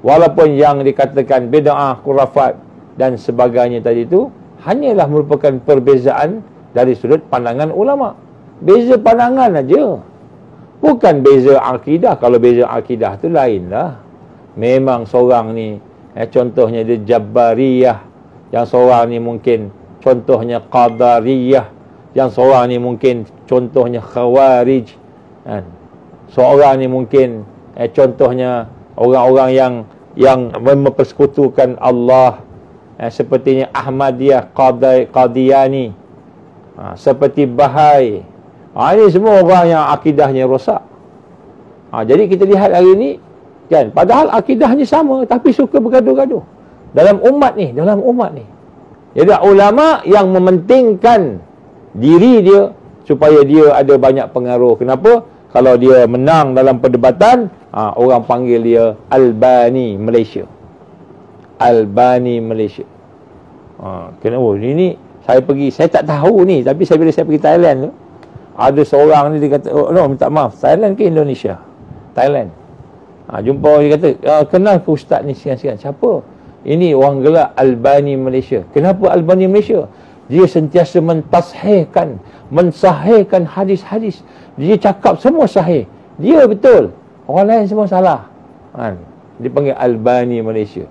Walaupun yang dikatakan bid'ah, kurafat dan sebagainya tadi itu hanyalah merupakan perbezaan dari sudut pandangan ulama. Beza pandangan aja. Bukan beza akidah. Kalau beza akidah tu lain lah. Memang seorang ni contohnya dia Jabariyah, yang seorang ni mungkin contohnya Qadariyah, yang seorang ni mungkin contohnya Khawarij, seorang ni mungkin contohnya orang-orang yang mempersekutukan Allah, sepertinya Ahmadiyah, Qadiani, seperti Bahai. Ini semua orang yang akidahnya rosak. Jadi kita lihat hari ini kan, padahal akidahnya sama tapi suka bergaduh-gaduh dalam umat ni. Jadi ulama yang mementingkan diri dia supaya dia ada banyak pengaruh. Kenapa? Kalau dia menang dalam perdebatan, orang panggil dia Albani Malaysia. Albani Malaysia. Kenapa? Ini saya pergi, saya tak tahu ni, tapi bila saya pergi Thailand tu, ada seorang ni dia kata, oh no, minta maaf, Thailand ke Indonesia? Thailand. Jumpa dia kata, kenal ke ustaz ni sekian-sekian? Siapa? Ini orang gelak Albani Malaysia. Kenapa Albani Malaysia? Dia sentiasa mensahihkan hadis-hadis. Dia cakap semua sahih. Dia betul. Orang lain semua salah. Dia panggil Albani Malaysia.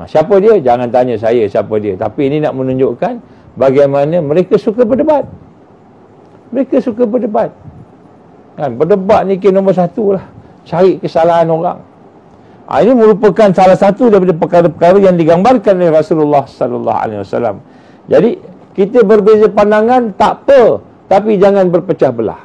Siapa dia? Jangan tanya saya siapa dia. Tapi ini nak menunjukkan bagaimana mereka suka berdebat. Mereka suka berdebat. Berdebat ni nombor satu lah. Cari kesalahan orang. Ini merupakan salah satu daripada perkara-perkara yang digambarkan oleh Rasulullah sallallahu alaihi wasallam. Jadi kita berbeza pandangan tak apa, tapi jangan berpecah belah.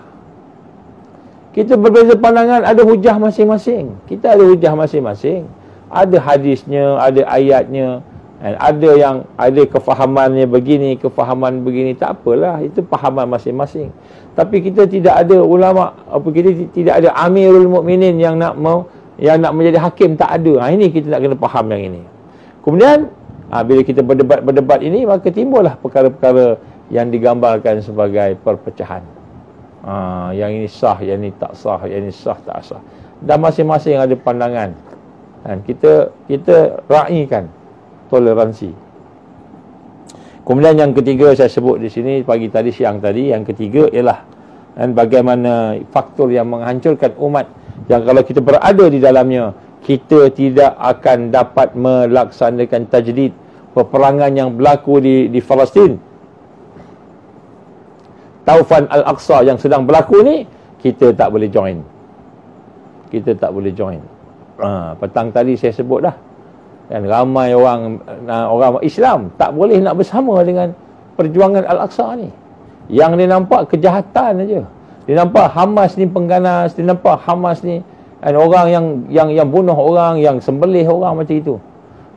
Kita berbeza pandangan, ada hujah masing-masing. Kita ada hujah masing-masing. Ada hadisnya, ada ayatnya, ada yang ada kefahamannya begini, kefahaman begini, tak apalah, itu fahaman masing-masing. Tapi kita tidak ada ulama, kita tidak ada Amirul Mukminin yang nak menjadi hakim, tak ada. Ini kita nak kena faham yang ini. Kemudian bila kita berdebat ini, maka timbullah perkara-perkara yang digambarkan sebagai perpecahan. Yang ini sah, yang ini tak sah, yang ini sah tak sah. Dan masing-masing ada pandangan. Kita raikan toleransi. Kemudian yang ketiga saya sebut di sini pagi tadi, siang tadi, yang ketiga ialah bagaimana faktor yang menghancurkan umat, yang kalau kita berada di dalamnya, kita tidak akan dapat melaksanakan tajdid. Peperangan yang berlaku di Palestin, Taufan Al-Aqsa yang sedang berlaku ni, kita tak boleh join. Kita tak boleh join. Petang tadi saya sebut dah, kan, ramai orang Islam tak boleh nak bersama dengan perjuangan Al-Aqsa ni. Yang dia nampak kejahatan aja. Dia nampak Hamas ni pengganas, dia nampak Hamas ni orang yang bunuh orang, yang sembelih orang macam itu.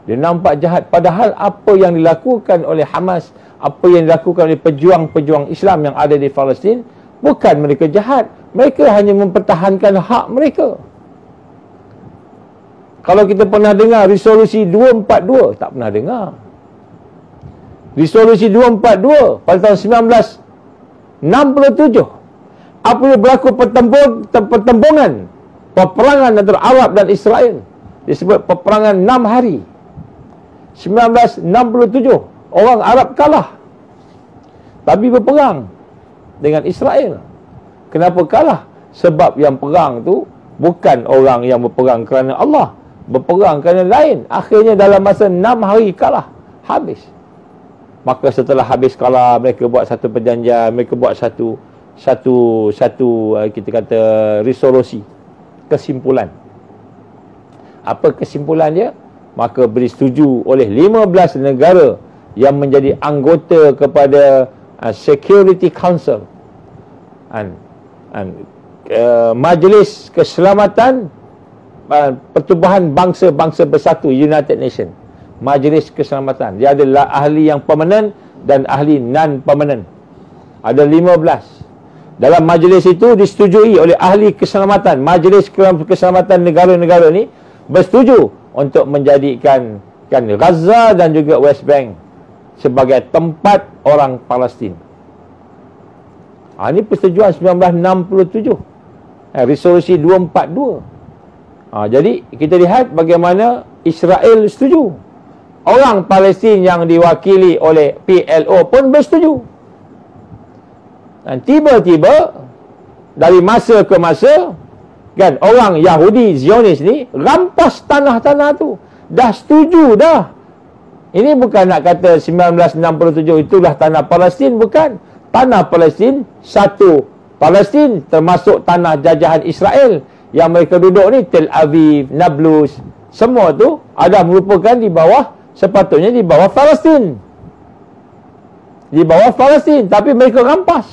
Dia nampak jahat, padahal apa yang dilakukan oleh Hamas, apa yang dilakukan oleh pejuang-pejuang Islam yang ada di Palestin, bukan mereka jahat, mereka hanya mempertahankan hak mereka. Kalau kita pernah dengar resolusi 242, tak pernah dengar. Resolusi 242 pada tahun 1967, apabila berlaku pertembungan, peperangan antara Arab dan Israel, disebut peperangan 6 hari. 1967, orang Arab kalah, tapi berperang dengan Israel. Kenapa kalah? Sebab yang perang tu bukan orang yang berperang kerana Allah, berperang kerana lain. Akhirnya dalam masa 6 hari kalah, habis. Maka setelah habis kalah, mereka buat satu perjanjian, mereka buat satu kita kata resolusi, kesimpulan. Apa kesimpulan dia? Maka disetujui oleh 15 negara yang menjadi anggota kepada Security Council. Majlis Keselamatan Pertubuhan Bangsa-Bangsa Bersatu, United Nations. Majlis Keselamatan. Dia adalah ahli yang permanent dan ahli non-permanent. Ada 15. Dalam majlis itu disetujui oleh ahli keselamatan. Majlis Keselamatan negara-negara ni bersetuju untuk menjadikan Gaza dan juga West Bank sebagai tempat orang Palestin. Ini persetujuan 1967. Resolusi 242. Jadi kita lihat bagaimana Israel setuju. Orang Palestin yang diwakili oleh PLO pun bersetuju. Dan tiba-tiba dari masa ke masa, kan, orang Yahudi Zionis ni rampas tanah-tanah tu. Dah setuju dah. Ini bukan nak kata 1967 itulah tanah Palestin, bukan. Tanah Palestin satu Palestin, termasuk tanah jajahan Israel yang mereka duduk ni, Tel Aviv, Nablus, semua tu ada merupakan di bawah, sepatutnya di bawah Palestin. Di bawah Palestin, tapi mereka rampas.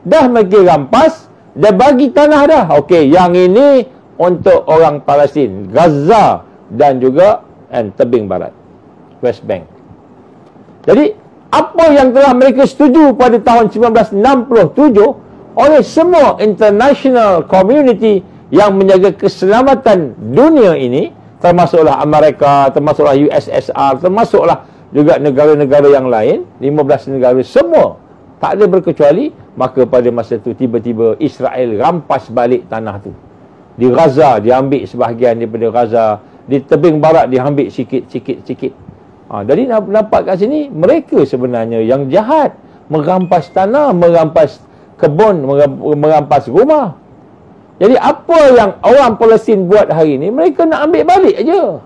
Dah mereka rampas, dah bagi tanah dah. Okey, yang ini untuk orang Palestin, Gaza dan juga tebing barat, West Bank. Jadi apa yang telah mereka setuju pada tahun 1967 oleh semua international community yang menjaga keselamatan dunia ini, termasuklah Amerika, termasuklah USSR, termasuklah juga negara-negara yang lain, 15 negara semua, tak ada berkecuali. Maka pada masa itu tiba-tiba Israel rampas balik tanah tu. Di Gaza diambil sebahagian daripada Gaza, di tebing barat diambil sikit-sikit. Jadi nampak kat sini mereka sebenarnya yang jahat, merampas tanah, merampas kebun, merampas rumah. Jadi apa yang orang Palestin buat hari ini, mereka nak ambil balik aja.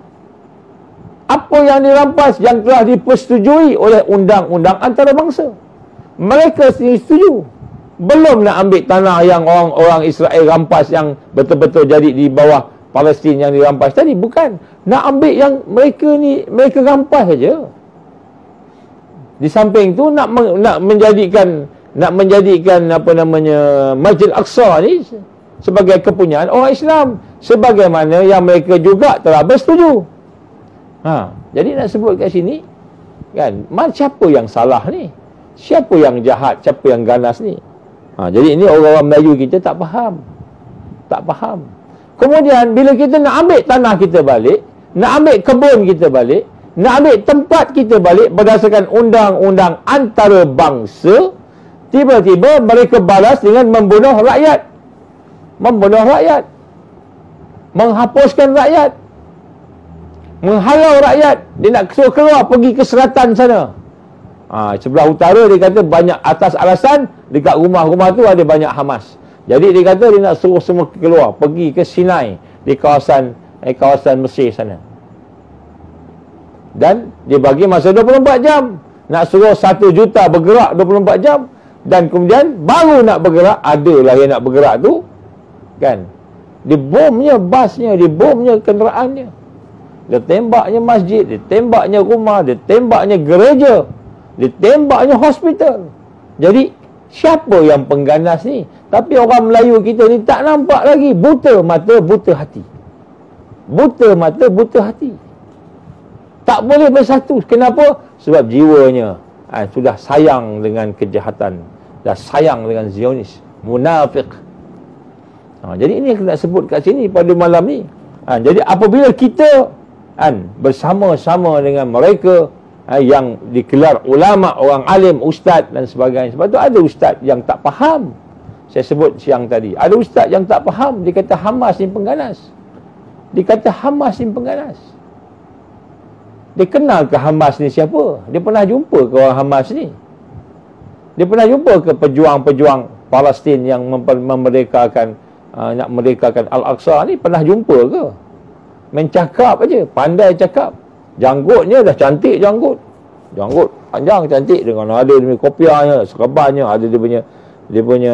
Apa yang dirampas yang telah dipersetujui oleh undang-undang antarabangsa, mereka sendiri setuju. Belum nak ambil tanah yang orang Israel rampas yang betul-betul jadi di bawah Palestin yang dirampas tadi, bukan. Nak ambil yang mereka rampas saja. Di samping tu nak menjadikan apa namanya Masjid Al-Aqsa ni sebagai kepunyaan orang Islam, sebagaimana yang mereka juga telah bersetuju. Jadi nak sebut kat sini, kan, siapa yang salah ni? Siapa yang jahat, siapa yang ganas ni? Jadi ini orang-orang Melayu kita tak faham. Tak faham. Kemudian bila kita nak ambil tanah kita balik, nak ambil kebun kita balik, nak ambil tempat kita balik berdasarkan undang-undang antarabangsa, tiba-tiba mereka balas dengan membunuh rakyat. Membunuh rakyat. Menghapuskan rakyat. Menghalau rakyat. Dia nak suruh keluar pergi ke selatan sana. Sebelah utara dia kata banyak, atas alasan dekat rumah-rumah tu ada banyak Hamas. Jadi dia kata dia nak suruh semua keluar, pergi ke Sinai, di kawasan Mesir sana. Dan dia bagi masa 24 jam. Nak suruh 1 juta bergerak 24 jam. Dan kemudian baru nak bergerak, adalah yang nak bergerak tu, kan, dibomnya basnya, dibomnya kenderaannya, ditembaknya masjid, ditembaknya rumah, ditembaknya gereja, ditembaknya hospital. Jadi siapa yang pengganas ni? Tapi orang Melayu kita ni tak nampak lagi. Buta mata, buta hati. Buta mata, buta hati. Tak boleh bersatu. Kenapa? Sebab jiwanya sudah sayang dengan kejahatan, dah sayang dengan Zionis, munafik. Jadi ini yang nak sebut kat sini pada malam ni. Jadi apabila kita bersama-sama dengan mereka yang dikelar ulama, orang alim, ustaz dan sebagainya. Sebab tu ada ustaz yang tak faham. Saya sebut siang tadi, ada ustaz yang tak faham. Dia kata Hamas ni pengganas. Dia kata Hamas ni pengganas. Dia kenal ke Hamas ni siapa? Dia pernah jumpa ke orang Hamas ni? Dia pernah jumpa ke pejuang-pejuang Palestin yang memerdekakan, nak merdekakan Al-Aqsa ni? Pernah jumpa ke? Mencakap aja, pandai cakap. Janggutnya dah cantik, janggut panjang cantik, dengan ada dia punya kopiahnya, serabannya, ada dia punya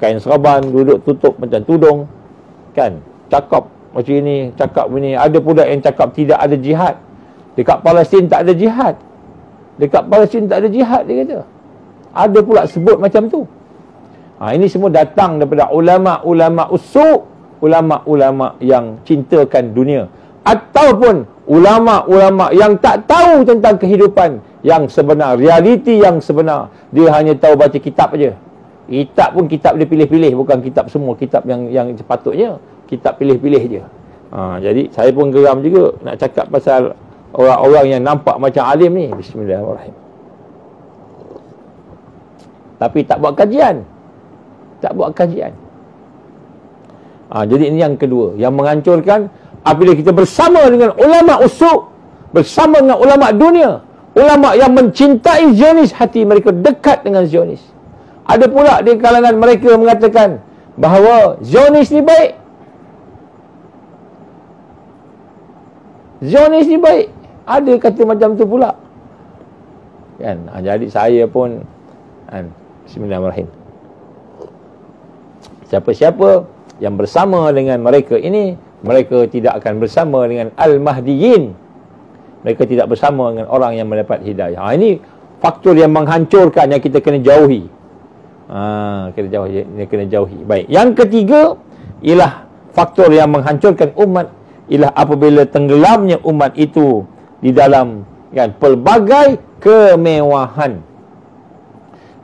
kain seraban, duduk tutup macam tudung, kan, cakap macam ini, cakap ini. Ada pula yang cakap tidak ada jihad. Dekat Palestin tak ada jihad. Dekat Palestin tak ada jihad, dia kata. Ada pula sebut macam tu. Ini semua datang daripada ulama-ulama usuk, ulama-ulama yang cintakan dunia, ataupun ulama-ulama yang tak tahu tentang kehidupan yang sebenar, realiti yang sebenar. Dia hanya tahu baca kitab aja. Kitab pun kitab dia pilih-pilih, bukan kitab semua kitab yang sepatutnya. Kitab pilih-pilih je. Jadi saya pun geram juga nak cakap pasal orang-orang yang nampak macam alim ni. Bismillahirrahmanirrahim. Tapi tak buat kajian. Jadi ini yang kedua, yang menghancurkan. Apabila kita bersama dengan ulama usuk, bersama dengan ulama dunia, ulama yang mencintai Zionis, hati mereka dekat dengan Zionis. Ada pula di kalangan mereka mengatakan bahawa Zionis ni baik. Zionis ni baik. Ada kata macam tu pula. Kan? Jadi saya pun bismillahirrahmanirrahim. Siapa-siapa yang bersama dengan mereka ini, mereka tidak akan bersama dengan Al-Mahdiyin. Mereka tidak bersama dengan orang yang mendapat hidayah. Ini faktor yang menghancurkan, yang kita kena jauhi. Kena jauhi. Baik. Yang ketiga ialah faktor yang menghancurkan umat, ialah apabila tenggelamnya umat itu di dalam pelbagai kemewahan.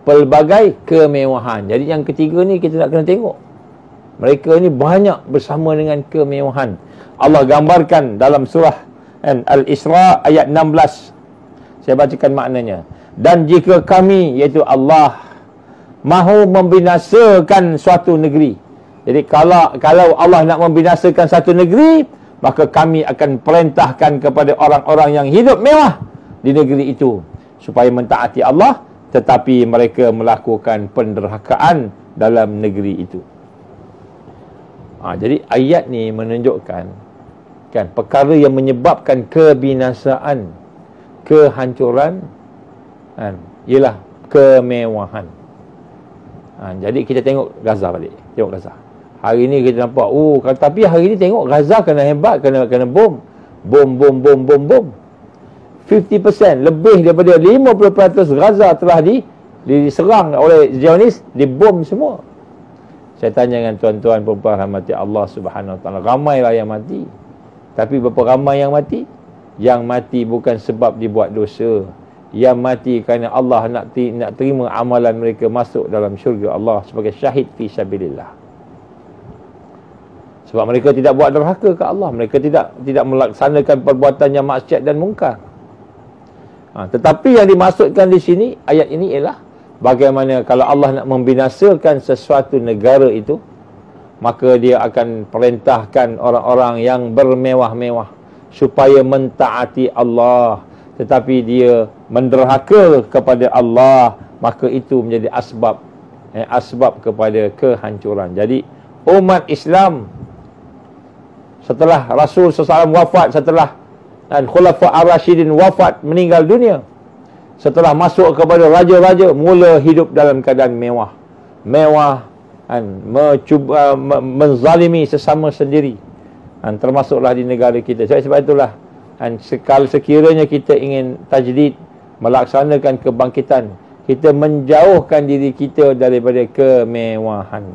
Pelbagai kemewahan. Jadi yang ketiga ni kita nak kena tengok. Mereka ni banyak bersama dengan kemewahan. Allah gambarkan dalam surah Al-Isra ayat 16. Saya bacakan maknanya. Dan jika kami, iaitu Allah, mahu membinasakan suatu negeri. Jadi kalau Allah nak membinasakan satu negeri, maka kami akan perintahkan kepada orang-orang yang hidup mewah di negeri itu supaya mentaati Allah, tetapi mereka melakukan penderhakaan dalam negeri itu. Jadi ayat ni menunjukkan perkara yang menyebabkan kebinasaan, kehancuran, ialah kemewahan. Jadi kita tengok Gaza balik. Tengok Gaza. Hari ni kita nampak, tapi hari ni tengok Gaza kena hebat, kena bom. Bom. 50%, lebih daripada 50% Gaza telah diserang oleh Zionis, dibom semua. Saya tanya dengan tuan-tuan perempuan rahmati Allah Subhanahu Wa Taala, ramailah yang mati. Tapi berapa ramai yang mati? Yang mati bukan sebab dibuat dosa. Yang mati kerana Allah nak terima amalan mereka masuk dalam syurga Allah sebagai syahid fi sabilillah. Sebab mereka tidak buat derhaka ke Allah, mereka tidak melaksanakan perbuatan yang maksiat dan mungkar. Tetapi yang dimaksudkan di sini ayat ini ialah bagaimana kalau Allah nak membinasakan sesuatu negara itu, maka dia akan perintahkan orang-orang yang bermewah-mewah supaya mentaati Allah, tetapi dia menderhaka kepada Allah, maka itu menjadi asbab kepada kehancuran. Jadi umat Islam setelah Rasul SAW wafat, setelah Khulafa ar-Rasyidin wafat, meninggal dunia, setelah masuk kepada raja-raja, mula hidup dalam keadaan mewah, menzalimi sesama sendiri, termasuklah di negara kita. Sebab itulah sekiranya kita ingin tajdid, melaksanakan kebangkitan, kita menjauhkan diri kita daripada kemewahan.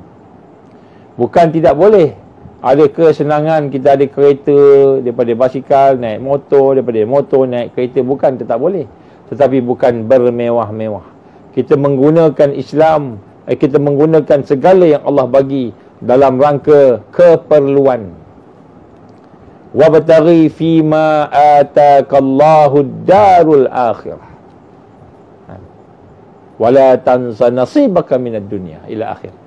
Bukan tidak boleh. Ada kesenangan, kita ada kereta, daripada basikal naik motor, daripada motor naik kereta, bukan tak boleh. Tetapi bukan bermewah-mewah. Kita menggunakan Islam, kita menggunakan segala yang Allah bagi dalam rangka keperluan. Wabtaghi fima ataakallahu ad-darul akhirah. Wala tansa nasibaka minad dunya ila akhir.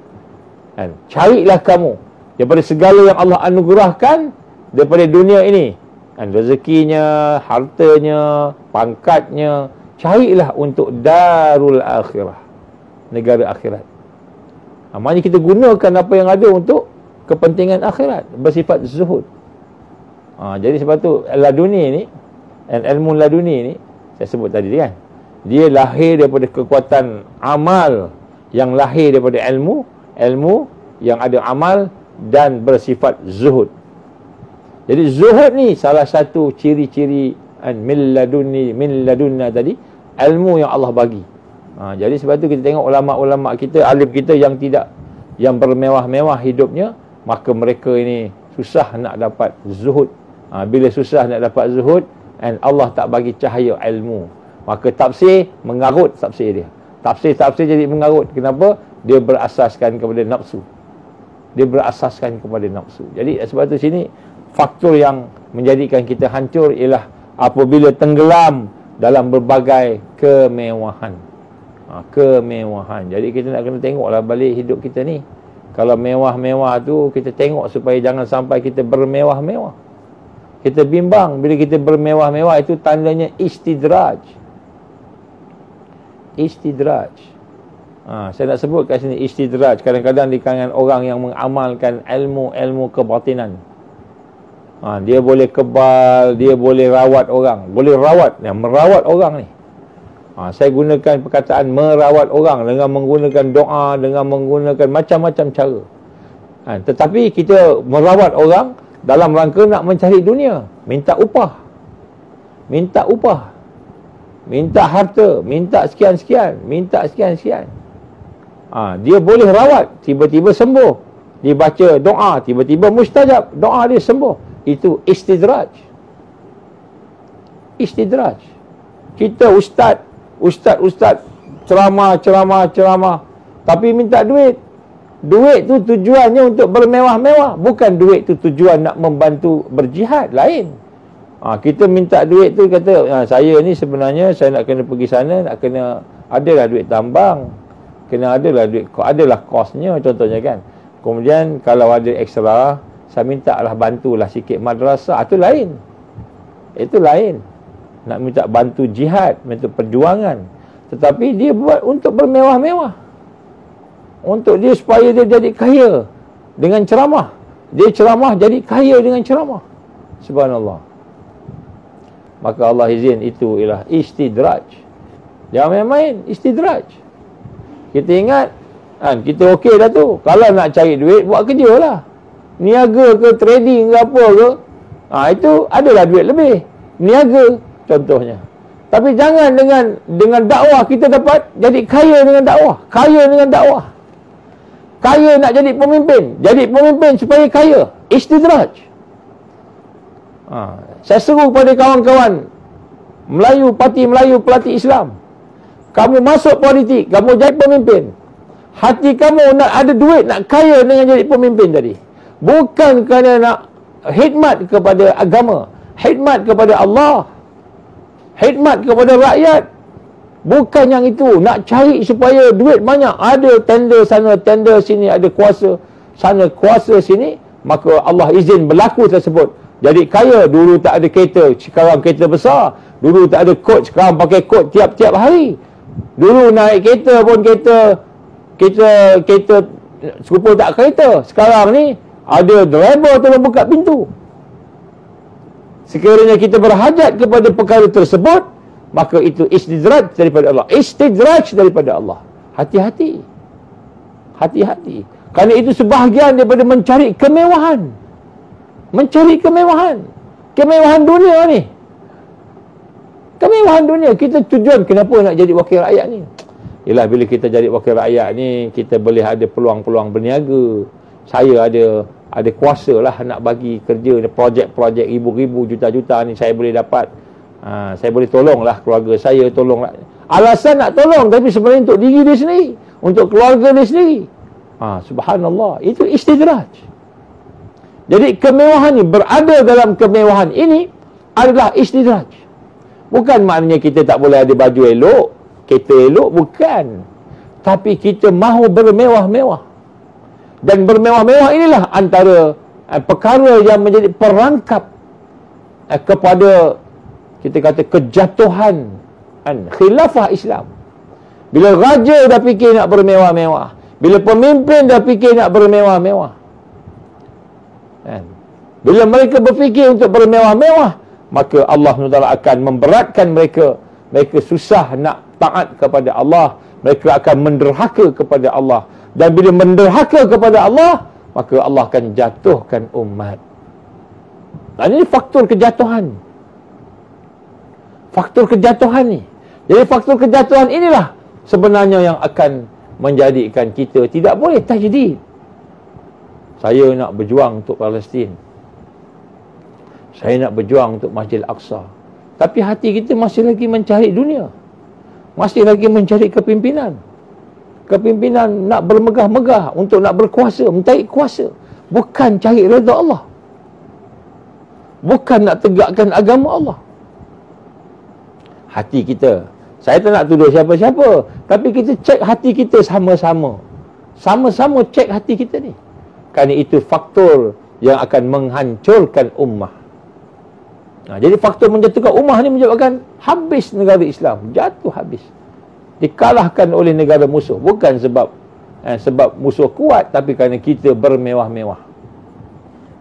Carilah kamu daripada segala yang Allah anugerahkan daripada dunia ini, rezekinya, hartanya, pangkatnya, carilah untuk darul akhirah, negara akhirat. Maknanya kita gunakan apa yang ada untuk kepentingan akhirat, bersifat zuhud. Jadi sebab tu laduni ni, ilmu laduni ni saya sebut tadi kan, dia lahir daripada kekuatan amal yang lahir daripada ilmu yang ada amal dan bersifat zuhud. Jadi zuhud ni salah satu ciri-ciri min ladunna tadi, ilmu yang Allah bagi. Jadi sebab tu kita tengok ulama-ulama kita, alim kita yang bermewah-mewah hidupnya, maka mereka ini susah nak dapat zuhud. Bila susah nak dapat zuhud, and Allah tak bagi cahaya ilmu, maka tafsir mengarut tafsir dia. Tafsir jadi mengarut. Kenapa? Dia berasaskan kepada nafsu. Jadi sebab tu sini faktor yang menjadikan kita hancur ialah apabila tenggelam dalam berbagai kemewahan. Jadi kita nak kena tengoklah balik hidup kita ni. Kalau mewah-mewah tu kita tengok supaya jangan sampai kita bermewah-mewah. Kita bimbang bila kita bermewah-mewah, itu tandanya istidraj. Saya nak sebut kat sini istidraj. Kadang-kadang di kalangan orang yang mengamalkan ilmu kebatinan. Dia boleh kebal, dia boleh rawat orang. Merawat orang ni. Saya gunakan perkataan merawat orang dengan menggunakan doa, dengan menggunakan macam-macam cara. Tetapi kita merawat orang dalam rangka nak mencari dunia. Minta upah. Minta harta. Minta sekian-sekian. Dia boleh rawat, tiba-tiba sembuh. Dia baca doa, tiba-tiba mustajab. Doa dia sembuh. Itu istidraj. Kita ustaz ceramah, tapi minta duit. Duit tu tujuannya untuk bermewah-mewah, bukan duit tu tujuan nak membantu berjihad, lain. Kita minta duit tu, kata saya ni sebenarnya saya nak kena pergi sana, nak kena adalah duit tambang, kena adalah kosnya contohnya kan. Kemudian kalau ada ekstra, saya minta lah bantulah sikit madrasah, itu lain. Nak minta bantu jihad, minta perjuangan. Tetapi dia buat untuk bermewah-mewah. Untuk dia supaya dia jadi kaya dengan ceramah. Dia ceramah jadi kaya dengan ceramah. Subhanallah. Maka Allah izin itu ialah istidraj. Jangan main-main, istidraj. Kita ingat, kita okey dah tu. Kalau nak cari duit, buat kerja lah. Niaga ke, trading ke apa ke. Itu adalah duit lebih. Niaga contohnya. Tapi jangan dengan dakwah kita dapat jadi kaya dengan dakwah. Kaya nak jadi pemimpin. Jadi pemimpin supaya kaya. Istidraj. Saya seru kepada kawan-kawan Melayu, parti Melayu, pelatih Islam. Kamu masuk politik, kamu jadi pemimpin. Hati kamu nak ada duit, nak kaya dengan jadi pemimpin tadi. Bukan kerana nak khidmat kepada agama, khidmat kepada Allah, khidmat kepada rakyat. Bukan yang itu. Nak cari supaya duit banyak. Ada tender sana, tender sini, ada kuasa sana, kuasa sini. Maka Allah izin berlaku tersebut. Jadi kaya. Dulu tak ada kereta, sekarang kereta besar. Dulu tak ada kod, sekarang pakai kod tiap-tiap hari. Dulu naik kereta pun kereta serupa tak kereta. Sekarang ni ada driver tolong buka pintu. Sekiranya kita berhajat kepada perkara tersebut, maka itu istidraj daripada Allah. Istidraj daripada Allah. Hati-hati. Kerana itu sebahagian daripada mencari kemewahan. Kemewahan dunia ni. Kemewahan dunia. Kita tujuan kenapa nak jadi wakil rakyat ni? Ialah bila kita jadi wakil rakyat ni, kita boleh ada peluang-peluang berniaga. Saya ada kuasa lah nak bagi kerja, projek-projek ribu-ribu, juta-juta ni saya boleh dapat. Saya boleh tolonglah keluarga saya, tolonglah. Alasan nak tolong, tapi sebenarnya untuk diri dia sendiri, untuk keluarga dia sendiri. Subhanallah, itu istidraj. Jadi kemewahan ni, berada dalam kemewahan ini adalah istidraj. Bukan maknanya kita tak boleh ada baju elok, kereta elok, bukan. Tapi kita mahu bermewah-mewah. Dan bermewah-mewah inilah antara perkara yang menjadi perangkap kepada, kita kata, kejatuhan khilafah Islam. Bila raja dah fikir nak bermewah-mewah, bila pemimpin dah fikir nak bermewah-mewah, bila mereka berfikir untuk bermewah-mewah, maka Allah SWT akan memberatkan mereka. Mereka susah nak taat kepada Allah. Mereka akan menderhaka kepada Allah. Dan bila menderhaka kepada Allah, maka Allah akan jatuhkan umat. Dan ini faktor kejatuhan. Faktor kejatuhan ni. Jadi faktor kejatuhan inilah sebenarnya yang akan menjadikan kita tidak boleh tajdid. Saya nak berjuang untuk Palestin, saya nak berjuang untuk Masjid Al-Aqsa, tapi hati kita masih lagi mencari dunia, masih lagi mencari kepimpinan. Kepimpinan nak bermegah-megah, untuk nak berkuasa, mencari kuasa, bukan cari redha Allah, bukan nak tegakkan agama Allah. Hati kita, saya tak nak tuduh siapa-siapa, tapi kita cek hati kita sama-sama. Sama-sama cek hati kita ni. Kerana itu faktor yang akan menghancurkan ummah. Jadi faktor menjatuhkan ummah ni menyebabkan habis negara Islam, jatuh habis. Dikalahkan oleh negara musuh, bukan sebab musuh kuat, tapi kerana kita bermewah-mewah.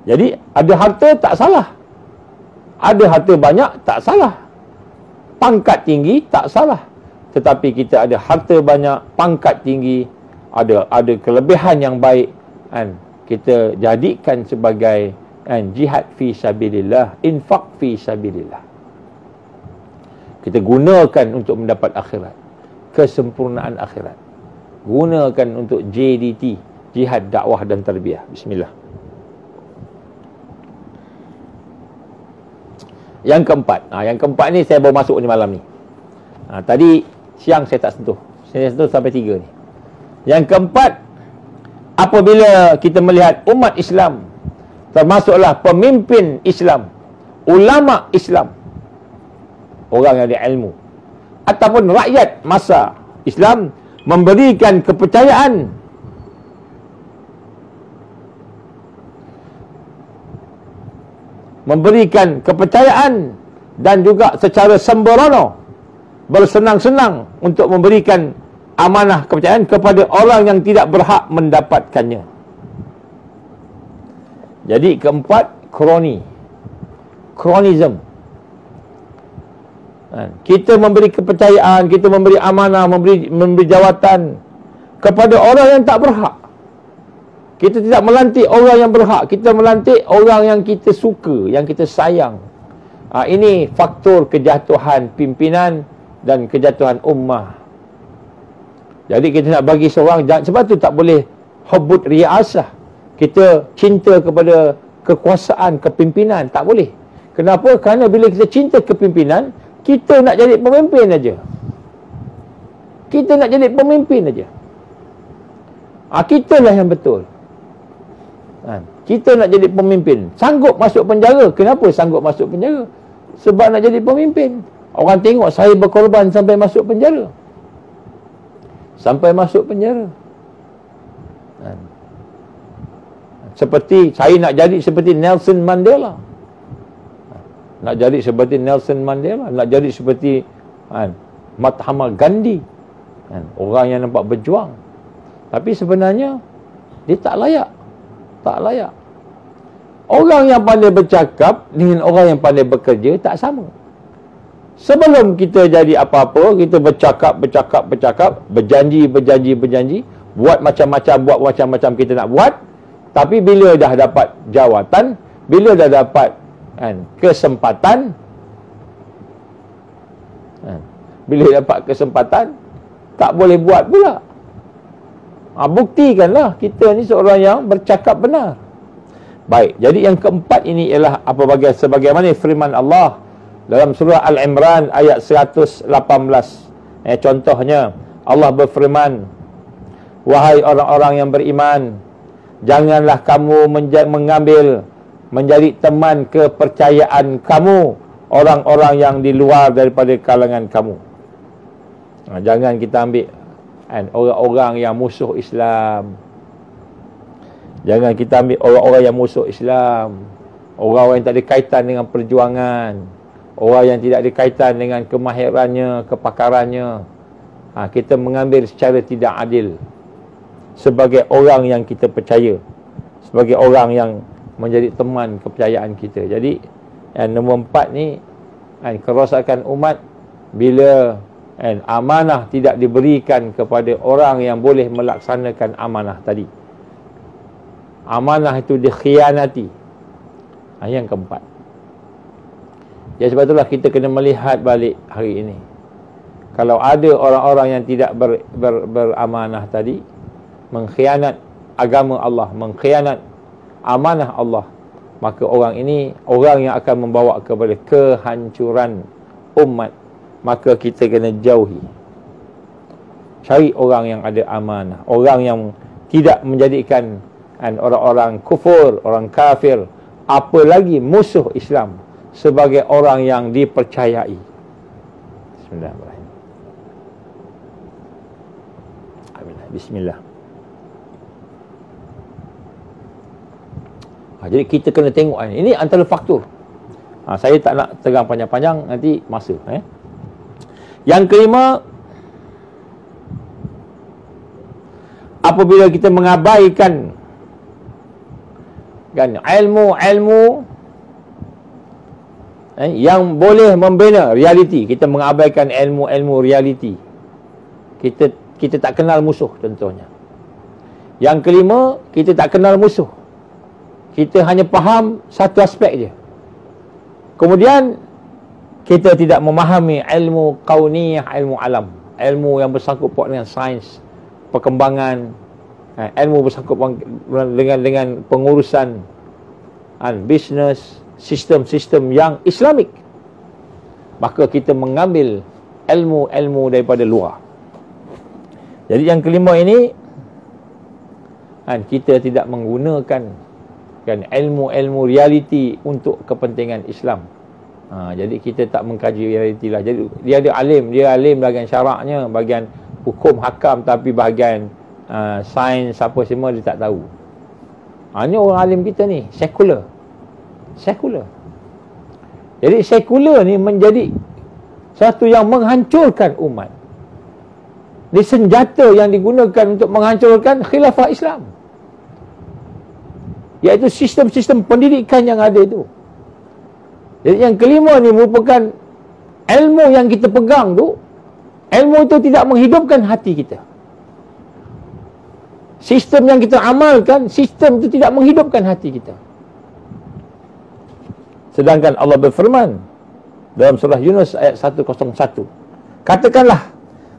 Jadi ada harta tak salah, ada harta banyak tak salah, pangkat tinggi tak salah, tetapi kita ada harta banyak, pangkat tinggi, ada kelebihan yang baik, kita jadikan sebagai jihad fi sabilillah, infak fi sabilillah. Kita gunakan untuk mendapat akhirat, kesempurnaan akhirat. Gunakan untuk JDT, jihad dakwah dan tarbiyah. Bismillah. Yang keempat ni saya baru masuk ni malam ni. Tadi siang saya tak sentuh. Saya sentuh sampai 3 ni. Yang keempat, apabila kita melihat umat Islam, termasuklah pemimpin Islam, ulama Islam, orang yang ada ilmu, ataupun rakyat masa Islam, memberikan kepercayaan dan juga secara sembrono, bersenang-senang untuk memberikan amanah kepercayaan kepada orang yang tidak berhak mendapatkannya. Jadi keempat, kronism. Kita memberi kepercayaan, kita memberi amanah, memberi jawatan kepada orang yang tak berhak. Kita tidak melantik orang yang berhak, kita melantik orang yang kita suka, yang kita sayang. Ini faktor kejatuhan pimpinan dan kejatuhan ummah. Jadi kita nak bagi seorang, sebab tu tak boleh hubbud riasah, kita cinta kepada kekuasaan, kepimpinan, tak boleh. Kenapa? Kerana bila kita cinta kepimpinan, kita nak jadi pemimpin aja. Kita nak jadi pemimpin aja. Kita lah yang betul. Kita nak jadi pemimpin. Sanggup masuk penjara. Kenapa sanggup masuk penjara? Sebab nak jadi pemimpin. Orang tengok saya berkorban sampai masuk penjara. Sampai masuk penjara. Seperti saya nak jadi seperti Nelson Mandela. Nak jadi seperti Nelson Mandela, nak jadi seperti Mahatma Gandhi, orang yang nampak berjuang, tapi sebenarnya dia tak layak. Tak layak. Orang yang pandai bercakap dengan orang yang pandai bekerja tak sama. Sebelum kita jadi apa-apa, kita bercakap, berjanji, buat macam-macam kita nak buat, tapi bila dah dapat jawatan, bila dah dapat kesempatan, bila dapat kesempatan, tak boleh buat pula. Buktikanlah kita ni seorang yang bercakap benar. Baik, jadi yang keempat ini ialah sebagaimana firman Allah dalam surah Al-Imran ayat 118. Contohnya, Allah berfirman, wahai orang-orang yang beriman, janganlah kamu menjadi teman kepercayaan kamu orang-orang yang di luar daripada kalangan kamu. Jangan kita ambil orang-orang yang musuh Islam. Jangan kita ambil orang-orang yang musuh Islam, orang-orang yang tak ada kaitan dengan perjuangan, orang yang tidak ada kaitan dengan kemahirannya, kepakarannya. Kita mengambil secara tidak adil sebagai orang yang kita percaya, sebagai orang yang menjadi teman kepercayaan kita. Jadi nombor 4 ni, kerosakan umat bila amanah tidak diberikan kepada orang yang boleh melaksanakan amanah tadi. Amanah itu dikhianati. Yang keempat. Jadi sebab itulah kita kena melihat balik hari ini. Kalau ada orang-orang yang tidak beramanah tadi, mengkhianat agama Allah, mengkhianat amanah Allah, maka orang ini orang yang akan membawa kepada kehancuran umat. Maka kita kena jauhi. Cari orang yang ada amanah, orang yang tidak menjadikan orang-orang kufur, orang kafir, apalagi musuh Islam, sebagai orang yang dipercayai. Bismillahirrahmanirrahim. Bismillah. Jadi kita kena tengok ini antara faktor. Saya tak nak tegang panjang-panjang, nanti masa. Yang kelima, apabila kita mengabaikan ilmu yang boleh membina realiti, kita mengabaikan ilmu realiti, kita tak kenal musuh contohnya. Yang kelima, kita tak kenal musuh, kita hanya faham satu aspek je. Kemudian kita tidak memahami ilmu kauniyah, ilmu alam, ilmu yang bersangkut paut dengan sains, perkembangan, ilmu bersangkut dengan pengurusan bisnes, sistem-sistem yang Islamik. Maka kita mengambil ilmu-ilmu daripada luar. Jadi yang kelima ini, kita tidak menggunakan ilmu-ilmu realiti untuk kepentingan Islam. Jadi kita tak mengkaji realiti lah. Jadi dia alim bahagian syaraknya, bahagian hukum hakam, tapi bahagian sains apa semua dia tak tahu. Ini orang alim kita ni sekular. Jadi sekular ni menjadi satu yang menghancurkan umat. Ini senjata yang digunakan untuk menghancurkan khilafah Islam, iaitu sistem-sistem pendidikan yang ada itu. Jadi yang kelima ni merupakan ilmu yang kita pegang tu, ilmu itu tidak menghidupkan hati kita. Sistem yang kita amalkan, sistem itu tidak menghidupkan hati kita. Sedangkan Allah berfirman dalam surah Yunus ayat 101, katakanlah,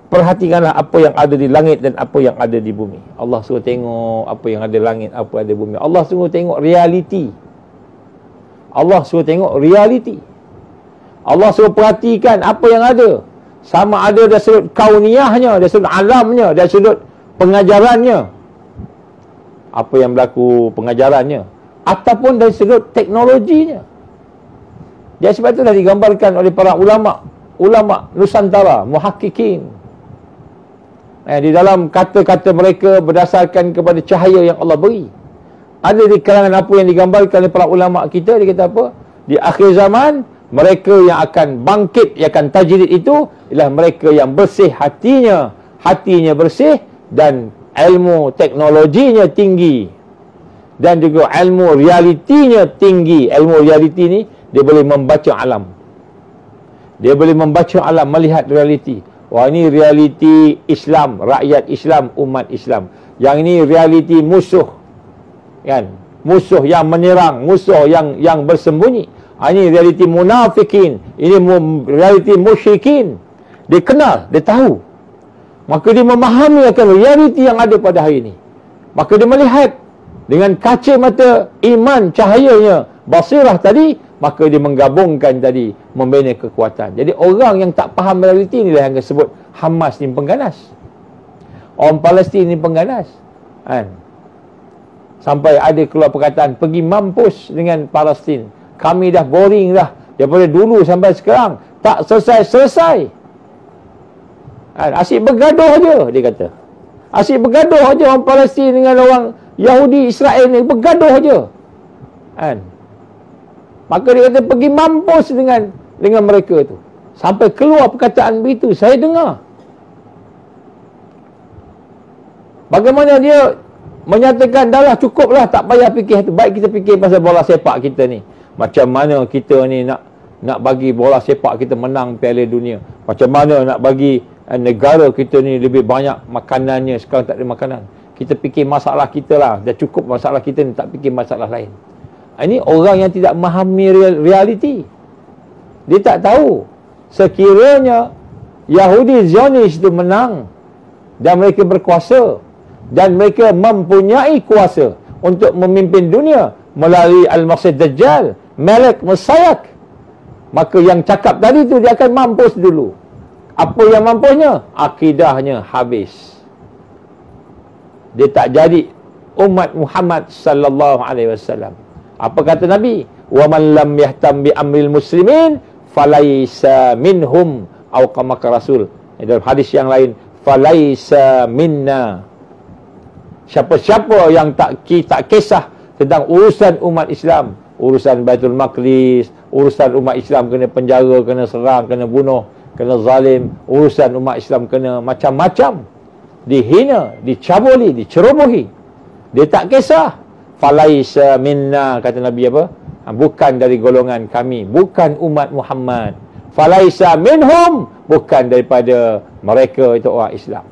perhatikanlah apa yang ada di langit dan apa yang ada di bumi. Allah suruh tengok apa yang ada langit, apa yang ada di bumi. Allah suruh tengok realiti. Allah suruh tengok realiti. Allah suruh perhatikan apa yang ada. Sama ada dari sudut kauniyahnya, dari sudut alamnya, dari sudut pengajarannya, apa yang berlaku pengajarannya, ataupun dari sudut teknologinya. Jadi sebab itulah digambarkan oleh para ulama Nusantara, muhakkikin, di dalam kata-kata mereka berdasarkan kepada cahaya yang Allah beri. Ada di kalangan apa yang digambarkan oleh para ulama kita, dia kata apa? Di akhir zaman, mereka yang akan bangkit, yang akan tajdid itu ialah mereka yang bersih hatinya bersih, dan ilmu teknologinya tinggi, dan juga ilmu realitinya tinggi. Ilmu realiti ni dia boleh membaca alam. Dia boleh membaca alam, melihat realiti. Wah, ini realiti Islam, rakyat Islam, umat Islam. Yang ini realiti musuh, kan? Musuh yang menyerang, musuh yang bersembunyi. Ini realiti munafikin, ini realiti musyrikin. Dia kenal, dia tahu. Maka dia memahami akan realiti yang ada pada hari ini. Maka dia melihat dengan kaca mata iman, cahayanya, basirah tadi. Maka dia menggabungkan tadi, membina kekuatan. Jadi orang yang tak faham realiti inilah yang disebut Hamas ni pengganas. Orang Palestin ni pengganas, kan? Sampai ada keluar perkataan, pergi mampus dengan Palestin. Kami dah boring dah. Daripada dulu sampai sekarang tak selesai-selesai. Kan? Asyik bergaduh je, dia kata. Asyik bergaduh je orang Palestin dengan orang Yahudi Israel ni, bergaduh je. Kan? Maka dia kata pergi mampus dengan mereka tu. Sampai keluar perkataan begitu, saya dengar. Bagaimana dia menyatakan, dah lah, cukuplah, tak payah fikir tu. Baik kita fikir pasal bola sepak kita ni. Macam mana kita ni nak bagi bola sepak kita menang Piala Dunia. Macam mana nak bagi negara kita ni lebih banyak makanannya, sekarang tak ada makanan. Kita fikir masalah kita lah. Dah cukup masalah kita ni, tak fikir masalah lain. Ini orang yang tidak memahami realiti. Dia tak tahu sekiranya Yahudi Zionis itu menang dan mereka berkuasa dan mereka mempunyai kuasa untuk memimpin dunia melalui Al-Masih Dajjal, Melek Mesayyak, maka yang cakap tadi tu dia akan mampus dulu. Apa yang mampusnya? Akidahnya habis. Dia tak jadi umat Muhammad sallallahu alaihi wasallam. Apa kata Nabi? Wa man lam yahtam bi amril muslimin falaisa minhum, atau kama Rasul dalam hadis yang lain, falaisa minna. Siapa-siapa yang tak kisah tentang urusan umat Islam, urusan Baitul Maqdis, urusan umat Islam kena penjara, kena serang, kena bunuh, kena zalim, urusan umat Islam kena macam-macam, dihina, dicabuli, dicerobohi, dia tak kisah, falaisa minna, kata Nabi apa? Bukan dari golongan kami, bukan umat Muhammad. Falaisa minhum, bukan daripada mereka itu orang Islam.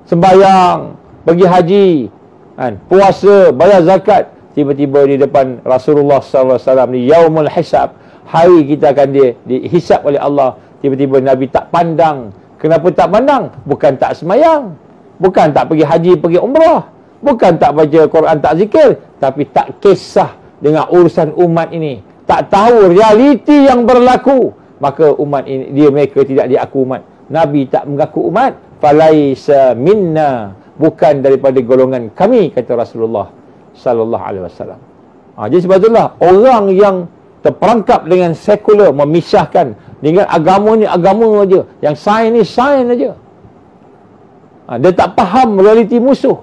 Sembahyang, pergi haji, puasa, bayar zakat, tiba-tiba di depan Rasulullah SAW di Yaumul Hisab, hari kita akan dihisab oleh Allah, tiba-tiba Nabi tak pandang. Kenapa tak pandang? Bukan tak semayang, bukan tak pergi haji, pergi umrah, bukan tak baca Quran, tak zikir, tapi tak kisah dengan urusan umat ini, tak tahu realiti yang berlaku, maka umat ini, mereka tidak diaku umat. Nabi tak mengaku umat. Falaisa minna, bukan daripada golongan kami, kata Rasulullah sallallahu alaihi wasallam. Jadi sebab itulah orang yang terperangkap dengan sekular, memisahkan dengan agama ni agama aja, yang sains ni sains aja. Dia tak faham realiti musuh.